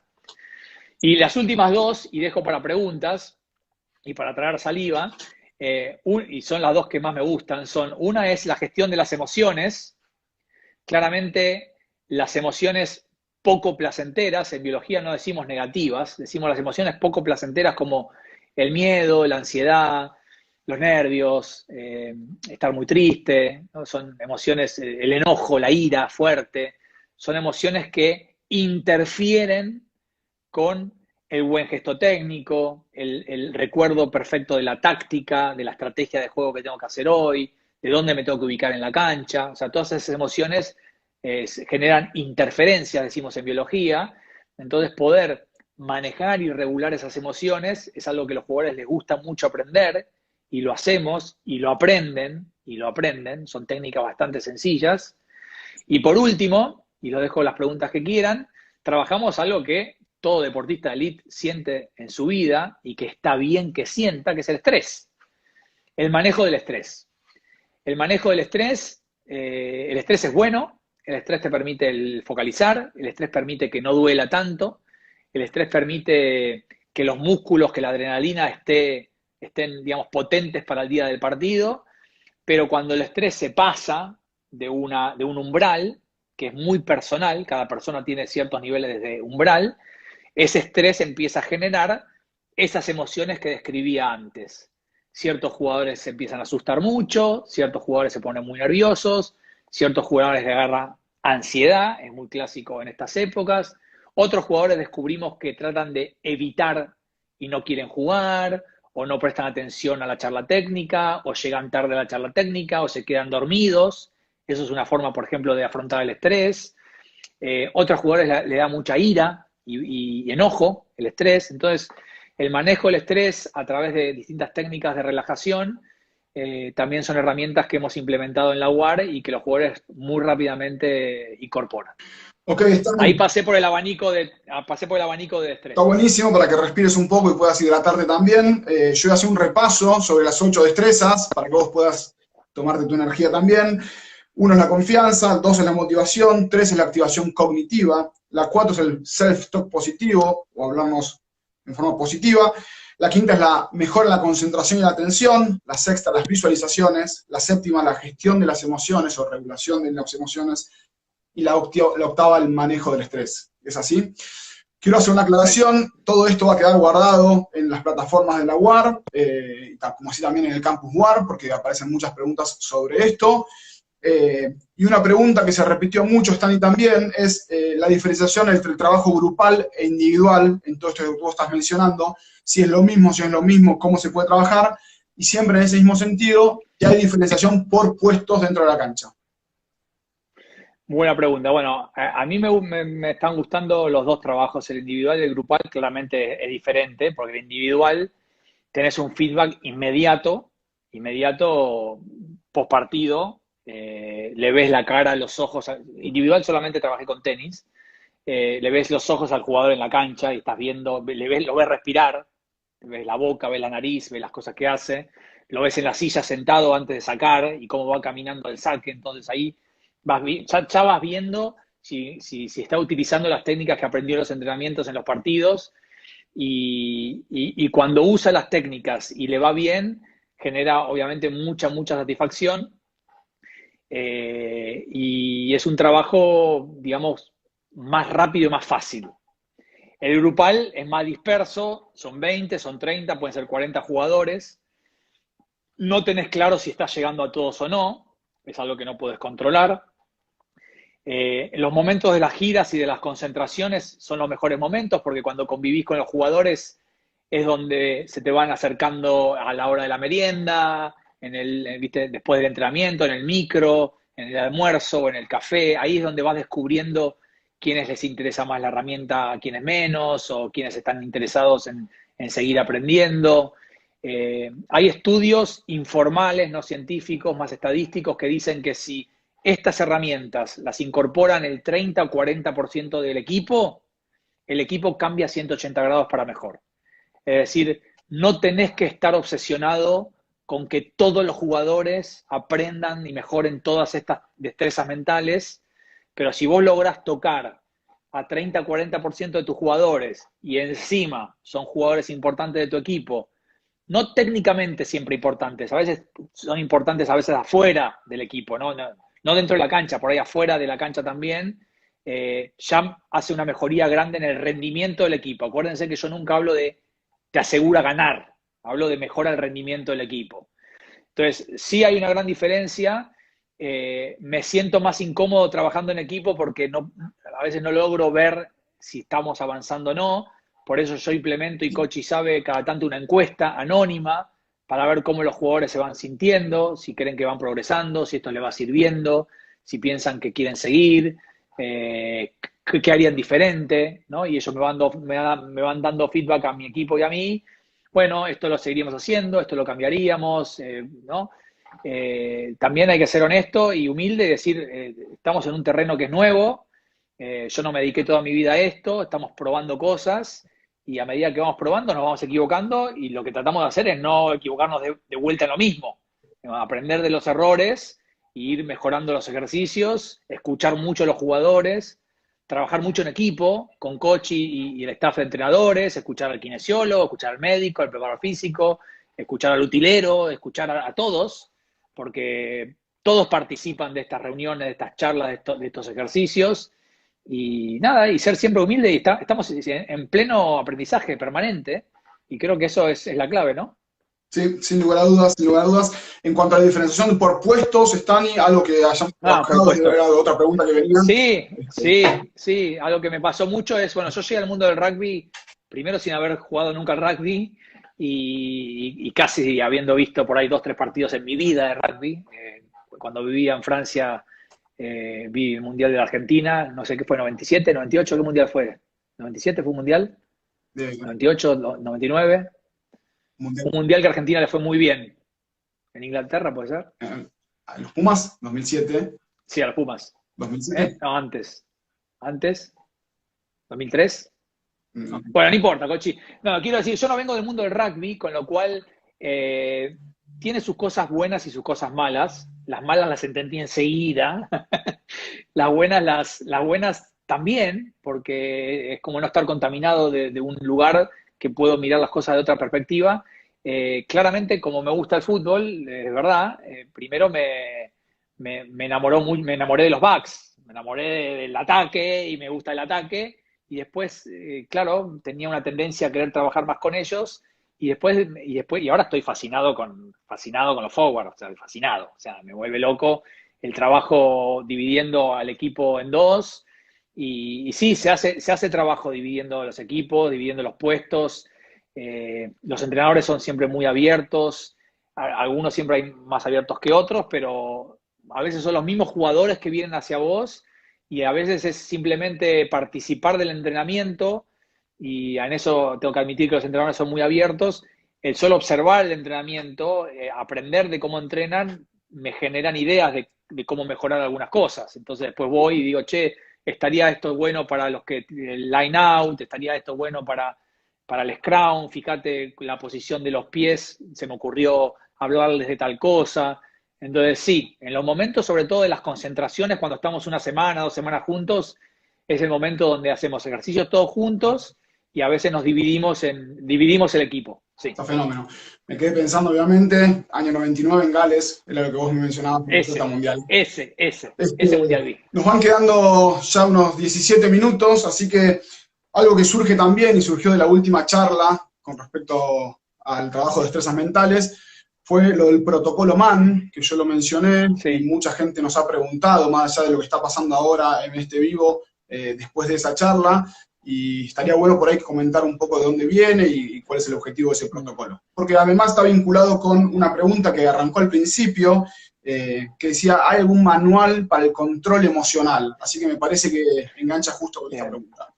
Speaker 2: Y las últimas dos, y dejo para preguntas y para traer saliva, y son las dos que más me gustan, una es la gestión de las emociones. Claramente las emociones poco placenteras, en biología no decimos negativas, decimos las emociones poco placenteras como el miedo, la ansiedad, los nervios, estar muy triste, ¿no? Son emociones, el enojo, la ira fuerte, son emociones que interfieren con el buen gesto técnico, el recuerdo perfecto de la táctica, de la estrategia de juego que tengo que hacer hoy, de dónde me tengo que ubicar en la cancha. O sea, todas esas emociones generan interferencias, decimos en biología. Entonces, poder manejar y regular esas emociones es algo que a los jugadores les gusta mucho aprender, y lo hacemos, y lo aprenden. Son técnicas bastante sencillas. Y por último, y lo dejo las preguntas que quieran, trabajamos algo que todo deportista de elite siente en su vida y que está bien que sienta, que es el estrés. El manejo del estrés. El manejo del estrés, el estrés es bueno, el estrés te permite focalizar, el estrés permite que no duela tanto, el estrés permite que los músculos, que la adrenalina estén, digamos, potentes para el día del partido, pero cuando el estrés se pasa de un umbral, que es muy personal, cada persona tiene ciertos niveles de umbral, ese estrés empieza a generar esas emociones que describía antes. Ciertos jugadores se empiezan a asustar mucho, ciertos jugadores se ponen muy nerviosos, ciertos jugadores le agarran ansiedad, es muy clásico en estas épocas. Otros jugadores descubrimos que tratan de evitar y no quieren jugar, o no prestan atención a la charla técnica, o llegan tarde a la charla técnica, o se quedan dormidos. Eso es una forma, por ejemplo, de afrontar el estrés. Otros jugadores le da mucha ira y enojo, el estrés. Entonces, el manejo del estrés a través de distintas técnicas de relajación también son herramientas que hemos implementado en la UAR y que los jugadores muy rápidamente incorporan.
Speaker 1: Ok,
Speaker 2: Ahí pasé por el abanico de estrés.
Speaker 1: está buenísimo para que respires un poco y puedas hidratarte también. Yo voy a hacer un repaso sobre las 8 destrezas para que vos puedas tomarte tu energía también. 1 es la confianza, 2 es la motivación, 3 es la activación cognitiva, la 4 es el self-talk positivo, o hablamos en forma positiva, la 5ª es la mejora en la concentración y la atención, la 6ª las visualizaciones, la 7ª la gestión de las emociones o regulación de las emociones, y la 8ª el manejo del estrés. ¿Es así? Quiero hacer una aclaración, todo esto va a quedar guardado en las plataformas de la UAR, como así también en el Campus UAR, porque aparecen muchas preguntas sobre esto. Y una pregunta que se repitió mucho, Stani, también, es la diferenciación entre el trabajo grupal e individual, en todo esto que vos estás mencionando, si es lo mismo, cómo se puede trabajar, y siempre en ese mismo sentido, que hay diferenciación por puestos dentro de la cancha.
Speaker 2: Buena pregunta. Bueno, a mí me están gustando los dos trabajos, el individual y el grupal. Claramente es diferente, porque el individual tenés un feedback inmediato post partido, le ves la cara, los ojos. Individual solamente trabajé con tenis, le ves los ojos al jugador en la cancha y estás viendo, lo ves respirar, ves la boca, ves la nariz, ves las cosas que hace, lo ves en la silla sentado antes de sacar y cómo va caminando el saque. Entonces ahí ya vas viendo si está utilizando las técnicas que aprendió en los entrenamientos en los partidos, y cuando usa las técnicas y le va bien, genera obviamente mucha satisfacción, y es un trabajo, digamos, más rápido y más fácil. El grupal es más disperso, son 20, son 30, pueden ser 40 jugadores. No tenés claro si estás llegando a todos o no, es algo que no puedes controlar. Los momentos de las giras y de las concentraciones son los mejores momentos, porque cuando convivís con los jugadores es donde se te van acercando a la hora de la merienda, ¿viste? Después del entrenamiento, en el micro, en el almuerzo o en el café. Ahí es donde vas descubriendo quiénes les interesa más la herramienta, a quiénes menos, o quiénes están interesados en seguir aprendiendo. Hay estudios informales, no científicos, más estadísticos, que dicen que si estas herramientas las incorporan el 30 o 40% del equipo, el equipo cambia 180 grados para mejor. Es decir, no tenés que estar obsesionado con que todos los jugadores aprendan y mejoren todas estas destrezas mentales, pero si vos lográs tocar a 30-40% de tus jugadores y encima son jugadores importantes de tu equipo, no técnicamente siempre importantes, a veces son importantes a veces afuera del equipo, no dentro de la cancha, por ahí afuera de la cancha también, ya hace una mejoría grande en el rendimiento del equipo. Acuérdense que yo nunca hablo de te asegura ganar, hablo de mejora el rendimiento del equipo. Entonces, sí hay una gran diferencia. Me siento más incómodo trabajando en equipo porque a veces no logro ver si estamos avanzando o no. Por eso yo implemento, y Cochi sabe, cada tanto una encuesta anónima para ver cómo los jugadores se van sintiendo, si creen que van progresando, si esto les va sirviendo, si piensan que quieren seguir, qué harían diferente, ¿no? Y ellos me van dando feedback a mi equipo y a mí. Bueno, esto lo seguiríamos haciendo, esto lo cambiaríamos, ¿no? También hay que ser honesto y humilde y decir, estamos en un terreno que es nuevo, yo no me dediqué toda mi vida a esto, estamos probando cosas y a medida que vamos probando nos vamos equivocando y lo que tratamos de hacer es no equivocarnos de vuelta en lo mismo, aprender de los errores e ir mejorando los ejercicios, escuchar mucho a los jugadores, trabajar mucho en equipo, con coach y el staff de entrenadores, escuchar al kinesiólogo, escuchar al médico, al preparador físico, escuchar al utilero, escuchar a todos, porque todos participan de estas reuniones, de estas charlas, de estos ejercicios, y nada, y ser siempre humilde, y estamos en pleno aprendizaje permanente, y creo que eso es la clave, ¿no?
Speaker 1: Sí, sin lugar a dudas, sin lugar a dudas. En cuanto a la diferenciación por puestos, Stani, algo que hayamos trabajado, era otra pregunta que venía.
Speaker 2: Sí, algo que me pasó mucho es, bueno, yo llegué al mundo del rugby, primero sin haber jugado nunca al rugby, y casi habiendo visto por ahí 2-3 partidos en mi vida de rugby. Cuando vivía en Francia, vi el Mundial de la Argentina, no sé qué fue, 97, 98, ¿qué Mundial fue? ¿97 fue un Mundial?
Speaker 1: Bien.
Speaker 2: 98, 99. Un mundial que a Argentina le fue muy bien. ¿En Inglaterra puede ser?
Speaker 1: ¿A los Pumas? 2007.
Speaker 2: Sí, a los Pumas.
Speaker 1: ¿2007?
Speaker 2: No, antes. ¿Antes? ¿2003?
Speaker 1: No.
Speaker 2: Bueno, no importa, Cochi. No, quiero decir, yo no vengo del mundo del rugby, con lo cual tiene sus cosas buenas y sus cosas malas. Las malas las entendí enseguida. Las buenas también, porque es como no estar contaminado de un lugar que puedo mirar las cosas de otra perspectiva. Claramente, como me gusta el fútbol, es verdad, primero me enamoré de los backs, me enamoré del ataque y me gusta el ataque, y después, claro, tenía una tendencia a querer trabajar más con ellos, y ahora estoy fascinado con los forwards, o sea, fascinado, o sea, me vuelve loco el trabajo dividiendo al equipo en dos. Y sí, se hace trabajo dividiendo los equipos, dividiendo los puestos. Los entrenadores son siempre muy abiertos. Algunos siempre hay más abiertos que otros, pero a veces son los mismos jugadores que vienen hacia vos y a veces es simplemente participar del entrenamiento, y en eso tengo que admitir que los entrenadores son muy abiertos. El solo observar el entrenamiento, aprender de cómo entrenan, me generan ideas de cómo mejorar algunas cosas. Entonces después voy y digo, che, estaría esto bueno para los que el line out, estaría esto bueno para el scrum, fíjate la posición de los pies, se me ocurrió hablarles de tal cosa. Entonces sí, en los momentos sobre todo de las concentraciones, cuando estamos una semana, 2 semanas juntos, es el momento donde hacemos ejercicios todos juntos y a veces dividimos el equipo. Sí.
Speaker 1: Está fenómeno. Me quedé pensando, obviamente, año 99 en Gales, era lo que vos me mencionabas, mundial.
Speaker 2: Ese mundial vi.
Speaker 1: Nos van quedando ya unos 17 minutos, así que algo que surge también y surgió de la última charla con respecto al trabajo de destrezas mentales fue lo del protocolo MAN, que yo lo mencioné, sí. Y mucha gente nos ha preguntado, más allá de lo que está pasando ahora en este vivo, después de esa charla, y estaría bueno por ahí comentar un poco de dónde viene y cuál es el objetivo de ese protocolo. Porque además está vinculado con una pregunta que arrancó al principio, que decía, ¿hay algún manual para el control emocional? Así que me parece que engancha justo con esta
Speaker 2: Bien.
Speaker 1: pregunta.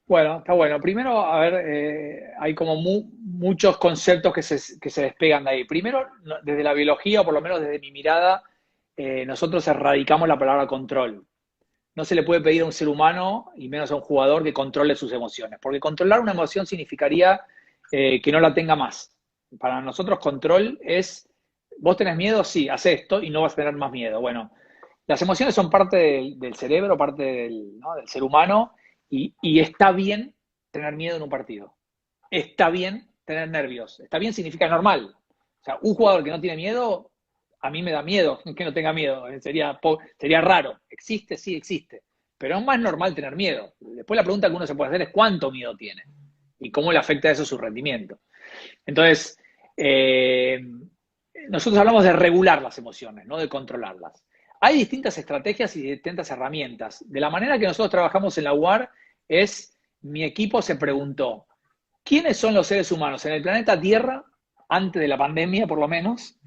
Speaker 2: Bueno, está bueno. Primero, a ver, hay como muchos conceptos que se despegan de ahí. Primero, desde la biología, o por lo menos desde mi mirada, nosotros erradicamos la palabra control. No se le puede pedir a un ser humano, y menos a un jugador, que controle sus emociones, porque controlar una emoción significaría que no la tenga más. Para nosotros control es, vos tenés miedo, sí, haz esto y no vas a tener más miedo. Bueno, las emociones son parte del cerebro, parte ¿no?, del ser humano, y está bien tener miedo en un partido. Está bien tener nervios. Está bien significa normal. O sea, un jugador que no tiene miedo, a mí me da miedo que no tenga miedo. Sería raro. ¿Existe? Sí, existe. Pero es más normal tener miedo. Después la pregunta que uno se puede hacer es ¿cuánto miedo tiene? Y cómo le afecta eso su rendimiento. Entonces, nosotros hablamos de regular las emociones, no de controlarlas. Hay distintas estrategias y distintas herramientas. De la manera que nosotros trabajamos en la UAR es, mi equipo se preguntó, ¿quiénes son los seres humanos en el planeta Tierra, antes de la pandemia por lo menos,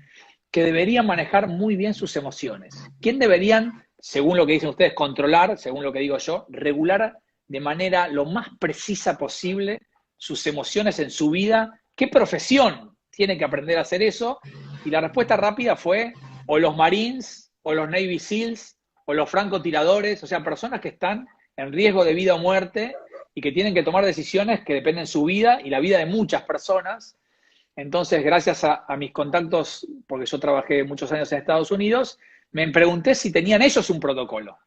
Speaker 2: que deberían manejar muy bien sus emociones? ¿Quién deberían, según lo que dicen ustedes, controlar, según lo que digo yo, regular de manera lo más precisa posible sus emociones en su vida? ¿Qué profesión tiene que aprender a hacer eso? Y la respuesta rápida fue o los Marines, o los Navy SEALs, o los francotiradores, o sea, personas que están en riesgo de vida o muerte y que tienen que tomar decisiones que dependen de su vida y la vida de muchas personas. Entonces, gracias a mis contactos, porque yo trabajé muchos años en Estados Unidos, me pregunté si tenían ellos un protocolo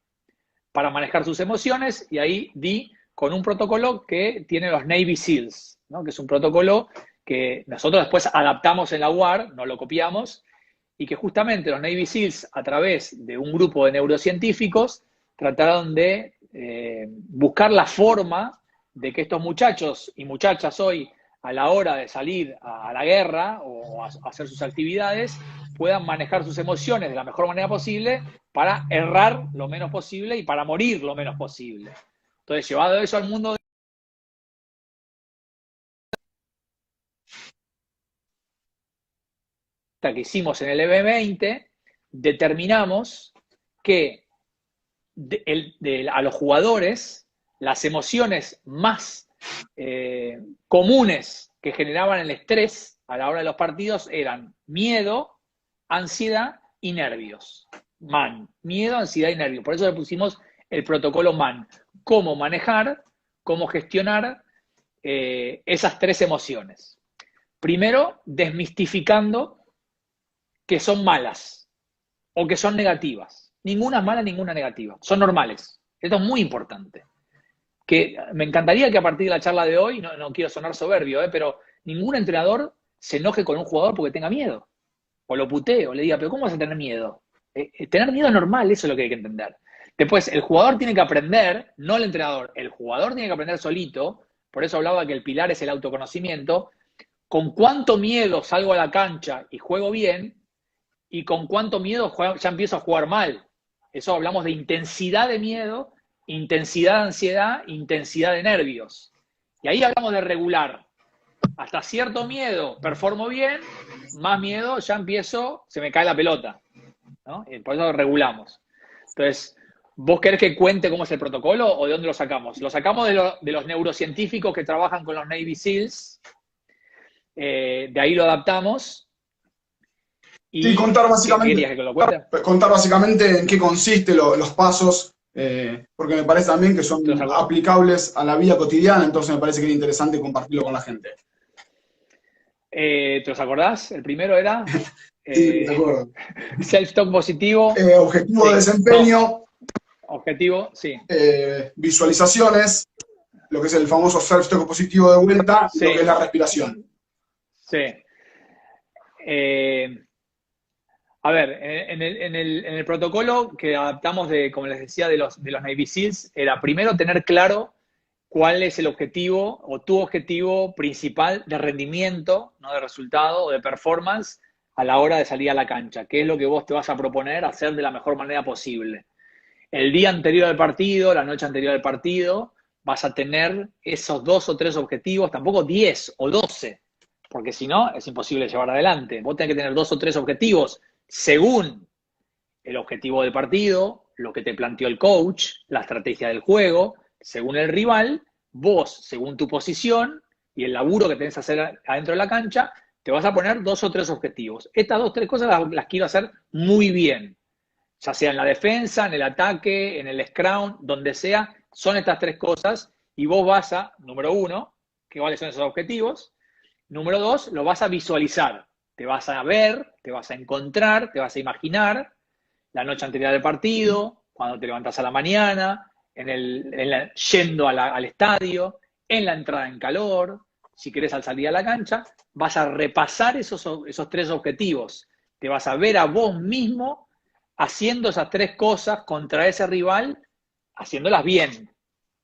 Speaker 2: para manejar sus emociones, y ahí di con un protocolo que tiene los Navy SEALs, ¿no?, que es un protocolo que nosotros después adaptamos en la UAR, no lo copiamos, y que justamente los Navy SEALs, a través de un grupo de neurocientíficos, trataron de buscar la forma de que estos muchachos y muchachas hoy, a la hora de salir a la guerra o a hacer sus actividades, puedan manejar sus emociones de la mejor manera posible para errar lo menos posible y para morir lo menos posible. Entonces, llevado eso al mundo que hicimos en el EB20, determinamos que a los jugadores las emociones más comunes que generaban el estrés a la hora de los partidos eran miedo, ansiedad y nervios. MAN. Miedo, ansiedad y nervios. Por eso le pusimos el protocolo MAN. Cómo manejar, cómo gestionar esas tres emociones. Primero, desmistificando que son malas o que son negativas. Ninguna es mala, ninguna negativa. Son normales. Esto es muy importante. Que me encantaría que a partir de la charla de hoy, no quiero sonar soberbio, pero ningún entrenador se enoje con un jugador porque tenga miedo. O lo putee, o le diga, pero ¿cómo vas a tener miedo? Tener miedo es normal, eso es lo que hay que entender. Después, el jugador tiene que aprender, no el entrenador, el jugador tiene que aprender solito, por eso hablaba que el pilar es el autoconocimiento, con cuánto miedo salgo a la cancha y juego bien, y con cuánto miedo ya empiezo a jugar mal. Eso hablamos de intensidad de miedo, intensidad de ansiedad, intensidad de nervios. Y ahí hablamos de regular. Hasta cierto miedo performo bien, más miedo ya empiezo, se me cae la pelota, ¿no? Por eso regulamos. Entonces, ¿vos querés que cuente cómo es el protocolo o de dónde lo sacamos? Lo sacamos de los neurocientíficos que trabajan con los Navy SEALs, de ahí lo adaptamos. Y
Speaker 1: sí, contar básicamente en qué consiste los pasos, porque me parece también que son aplicables a la vida cotidiana, entonces me parece que es interesante compartirlo con la gente.
Speaker 2: ¿Te los acordás? El primero era
Speaker 1: sí, de acuerdo.
Speaker 2: Self-talk positivo.
Speaker 1: Objetivo de desempeño. No.
Speaker 2: Objetivo, sí.
Speaker 1: Visualizaciones, lo que es el famoso self-talk positivo de vuelta, sí. Lo que es la respiración.
Speaker 2: Sí. A ver, en el protocolo que adaptamos como les decía, de los Navy SEALs, era primero tener claro cuál es el objetivo o tu objetivo principal de rendimiento, no de resultado o de performance a la hora de salir a la cancha. ¿Qué es lo que vos te vas a proponer hacer de la mejor manera posible? El día anterior al partido, la noche anterior al partido, vas a tener esos 2 o 3 objetivos, tampoco 10 o 12, porque si no, es imposible llevar adelante. Vos tenés que tener 2 o 3 objetivos según el objetivo del partido, lo que te planteó el coach, la estrategia del juego, según el rival, vos, según tu posición y el laburo que tenés que hacer adentro de la cancha, te vas a poner 2 o 3 objetivos. Estas 2 o 3 cosas las quiero hacer muy bien, ya sea en la defensa, en el ataque, en el scrum, donde sea, son estas 3 cosas y vos vas a, número 1, que cuáles son esos objetivos, número 2, lo vas a visualizar, te vas a ver, te vas a encontrar, te vas a imaginar la noche anterior del partido, cuando te levantas a la mañana, yendo al estadio, en la entrada en calor, si querés al salir a la cancha, vas a repasar esos 3 objetivos. Te vas a ver a vos mismo haciendo esas 3 cosas contra ese rival, haciéndolas bien,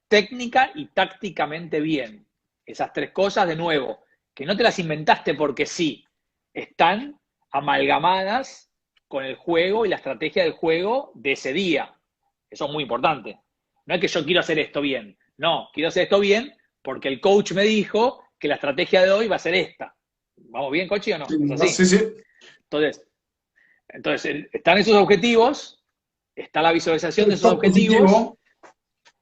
Speaker 2: técnica y tácticamente bien. Esas 3 cosas, de nuevo, que no te las inventaste porque sí, están amalgamadas con el juego y la estrategia del juego de ese día. Eso es muy importante. No es que yo quiero hacer esto bien. No, quiero hacer esto bien porque el coach me dijo que la estrategia de hoy va a ser esta. ¿Vamos bien, coach, o no? ¿Es así?
Speaker 1: Sí, sí.
Speaker 2: Entonces, están esos objetivos, está la visualización de esos
Speaker 1: Top
Speaker 2: objetivos.
Speaker 1: positivo.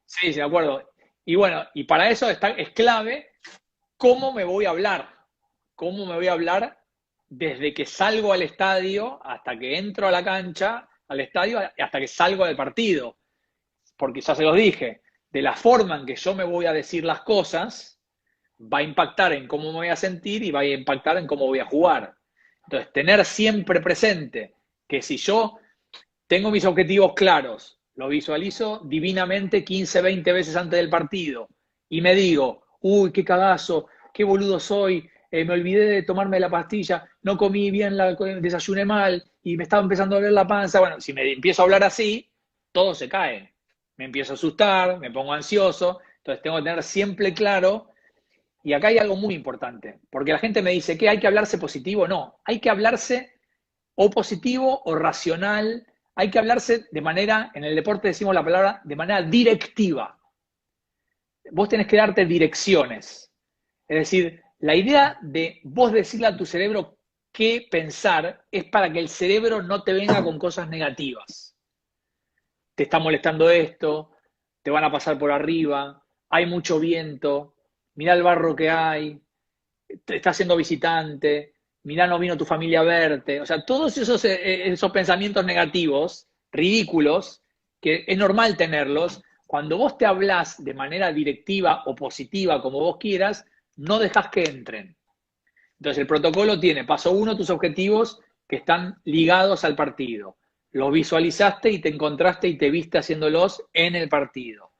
Speaker 2: Sí, de acuerdo. Y bueno, y para eso es clave cómo me voy a hablar. Cómo me voy a hablar desde que salgo al estadio hasta que entro a la cancha, al estadio, hasta que salgo del partido. Porque ya se los dije, de la forma en que yo me voy a decir las cosas, va a impactar en cómo me voy a sentir y va a impactar en cómo voy a jugar. Entonces, tener siempre presente que si yo tengo mis objetivos claros, lo visualizo divinamente 15, 20 veces antes del partido y me digo, uy, qué cagazo, qué boludo soy, me olvidé de tomarme la pastilla, no comí bien, desayuné mal y me estaba empezando a doler la panza. Bueno, si me empiezo a hablar así, todo se cae. Me empiezo a asustar, me pongo ansioso, entonces tengo que tener siempre claro. Y acá hay algo muy importante, porque la gente me dice que hay que hablarse positivo. No, hay que hablarse o positivo o racional, hay que hablarse de manera, en el deporte decimos la palabra, de manera directiva. Vos tenés que darte direcciones. Es decir, la idea de vos decirle a tu cerebro qué pensar es para que el cerebro no te venga con cosas negativas. Te está molestando esto, te van a pasar por arriba, hay mucho viento, mirá el barro que hay, te está siendo visitante, mirá, no vino tu familia a verte. O sea, todos esos pensamientos negativos, ridículos, que es normal tenerlos, cuando vos te hablás de manera directiva o positiva, como vos quieras, no dejás que entren. Entonces, el protocolo tiene, paso 1, tus objetivos que están ligados al partido. Los visualizaste y te encontraste y te viste haciéndolos en el partido.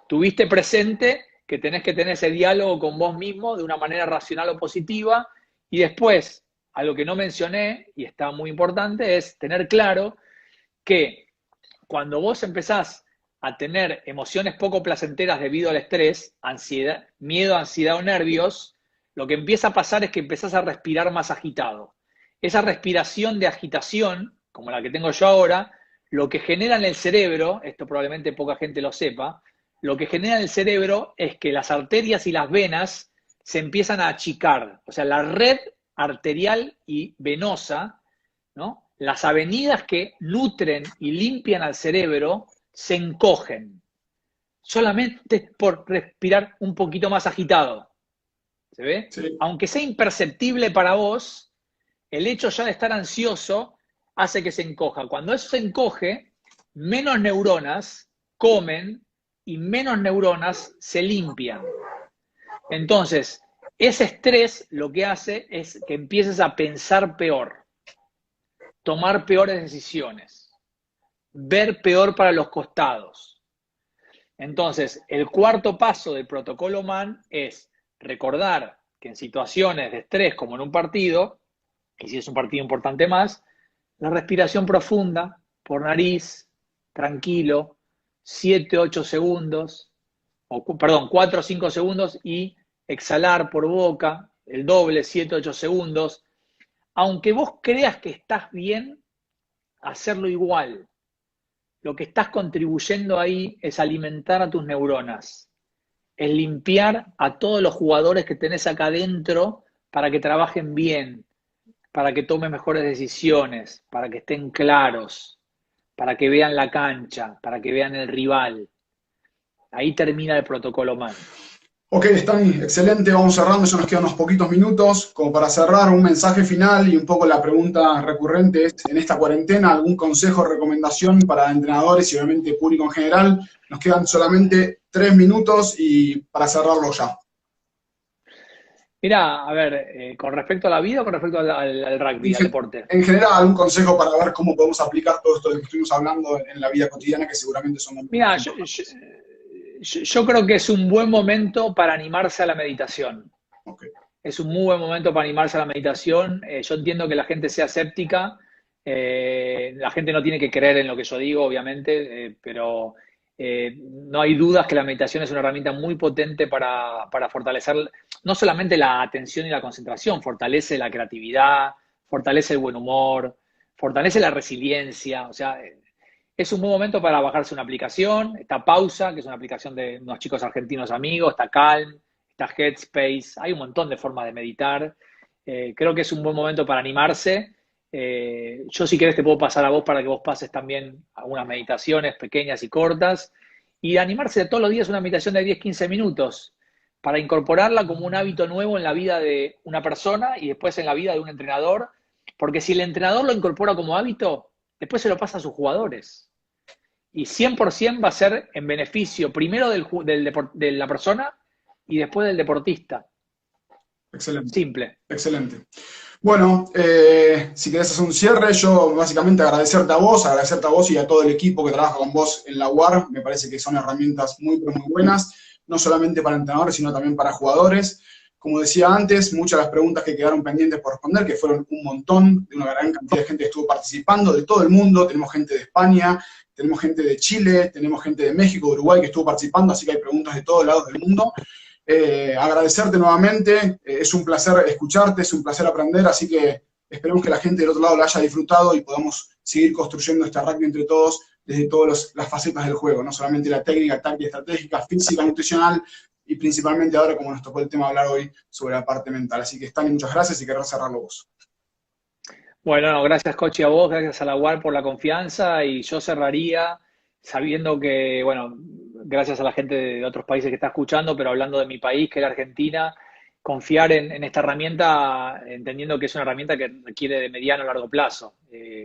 Speaker 2: Tuviste presente que tenés que tener ese diálogo con vos mismo de una manera racional o positiva. Y después, algo que no mencioné, y está muy importante, es tener claro que cuando vos empezás a tener emociones poco placenteras debido al estrés, ansiedad, miedo, ansiedad o nervios, lo que empieza a pasar es que empezás a respirar más agitado. Esa respiración de agitación, como la que tengo yo ahora, lo que genera en el cerebro, esto probablemente poca gente lo sepa, lo que genera en el cerebro es que las arterias y las venas se empiezan a achicar. O sea, la red arterial y venosa, ¿no? Las avenidas que nutren y limpian al cerebro se encogen. Solamente por respirar un poquito más agitado. ¿Se ve?
Speaker 1: Sí.
Speaker 2: Aunque sea imperceptible para vos, el hecho ya de estar ansioso hace que se encoja. Cuando eso se encoge, menos neuronas comen y menos neuronas se limpian. Entonces, ese estrés lo que hace es que empieces a pensar peor, tomar peores decisiones, ver peor para los costados. Entonces, el cuarto paso del protocolo MAN es recordar que en situaciones de estrés, como en un partido, y si es un partido importante más, la respiración profunda por nariz, tranquilo, 7, 8 segundos, perdón, 4 o 5 segundos y exhalar por boca, el doble, 7, 8 segundos. Aunque vos creas que estás bien, hacerlo igual. Lo que estás contribuyendo ahí es alimentar a tus neuronas. es limpiar a todos los jugadores que tenés acá adentro para que trabajen bien, para que tomen mejores decisiones, para que estén claros, para que vean la cancha, para que vean el rival. Ahí termina el protocolo man.
Speaker 1: Ok, Stani, excelente, vamos cerrando, ya nos quedan unos poquitos minutos. Como para cerrar, un mensaje final y un poco la pregunta recurrente es, en esta cuarentena, ¿algún consejo o recomendación para entrenadores y obviamente público en general? Nos quedan solamente 3 minutos y para cerrarlo ya.
Speaker 2: Mira, a ver, con respecto a la vida o con respecto al
Speaker 1: En,
Speaker 2: rugby, al deporte.
Speaker 1: en general, algún consejo para ver cómo podemos aplicar todo esto de que estuvimos hablando en la vida cotidiana, que seguramente son muy
Speaker 2: Mira,
Speaker 1: importantes.
Speaker 2: yo creo que es un buen momento para animarse a la meditación.
Speaker 1: Ok.
Speaker 2: Es un muy buen momento para animarse a la meditación. Yo entiendo que la gente sea escéptica. La gente no tiene que creer en lo que yo digo, obviamente, pero no hay dudas que la meditación es una herramienta muy potente para fortalecer no solamente la atención y la concentración, fortalece la creatividad, fortalece el buen humor, fortalece la resiliencia. O sea, es un buen momento para bajarse una aplicación. Está Pausa, que es una aplicación de unos chicos argentinos amigos, está Calm, está Headspace, hay un montón de formas de meditar. Creo que es un buen momento para animarse. Yo si querés te puedo pasar a vos para que vos pases también algunas meditaciones pequeñas y cortas. Y animarse de todos los días una meditación de 10-15 minutos para incorporarla como un hábito nuevo en la vida de una persona y después en la vida de un entrenador. Porque si el entrenador lo incorpora como hábito, después se lo pasa a sus jugadores. Y 100% va a ser en beneficio primero de la persona y después del deportista.
Speaker 1: Excelente,
Speaker 2: Simple.
Speaker 1: excelente. Bueno, si querés hacer un cierre, yo básicamente agradecerte a vos y a todo el equipo que trabaja con vos en la UAR. Me parece que son herramientas muy, pero muy buenas, no solamente para entrenadores, sino también para jugadores. Como decía antes, muchas de las preguntas que quedaron pendientes por responder, que fueron un montón, de una gran cantidad de gente que estuvo participando, de todo el mundo. Tenemos gente de España, tenemos gente de Chile, tenemos gente de México, de Uruguay que estuvo participando, así que hay preguntas de todos lados del mundo. Agradecerte nuevamente, es un placer escucharte, es un placer aprender, así que esperemos que la gente del otro lado lo haya disfrutado y podamos seguir construyendo este rugby entre todos, desde todas las facetas del juego, no solamente la técnica, táctica, estratégica, física, nutricional, y principalmente ahora, como nos tocó el tema hablar hoy, sobre la parte mental. Así que, Stani, muchas gracias y querrás cerrarlo vos.
Speaker 2: Bueno, no, gracias Cochi a vos, gracias a la UAR por la confianza y yo cerraría sabiendo que, bueno, gracias a la gente de otros países que está escuchando, pero hablando de mi país, que es la Argentina, confiar en esta herramienta, entendiendo que es una herramienta que requiere de mediano a largo plazo.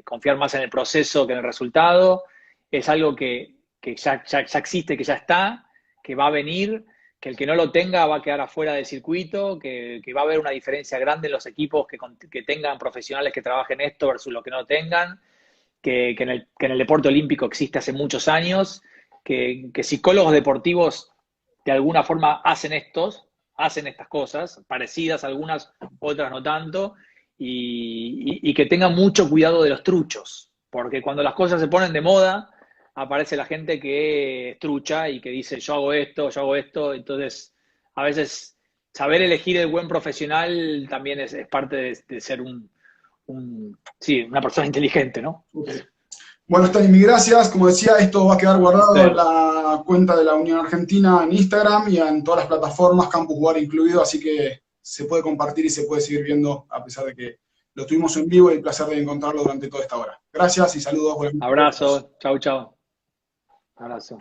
Speaker 2: Confiar más en el proceso que en el resultado. Es algo que ya existe, que ya está, que va a venir, que el que no lo tenga va a quedar afuera del circuito, que va a haber una diferencia grande en los equipos que tengan profesionales que trabajen esto versus los que no tengan, que en el deporte olímpico existe hace muchos años, que psicólogos deportivos de alguna forma hacen estas cosas, parecidas algunas, otras no tanto, y que tengan mucho cuidado de los truchos, porque cuando las cosas se ponen de moda, aparece la gente que es trucha y que dice yo hago esto, entonces a veces saber elegir el buen profesional también es parte de ser sí, una persona inteligente, ¿no?
Speaker 1: Okay. Bueno, Stani, mil gracias. Como decía, esto va a quedar guardado en la cuenta de la Unión Argentina en Instagram y en todas las plataformas, Campus UAR incluido, así que se puede compartir y se puede seguir viendo a pesar de que lo tuvimos en vivo y el placer de encontrarlo durante toda esta hora. Gracias y saludos.
Speaker 2: Abrazo, chau, chau. Abrazo.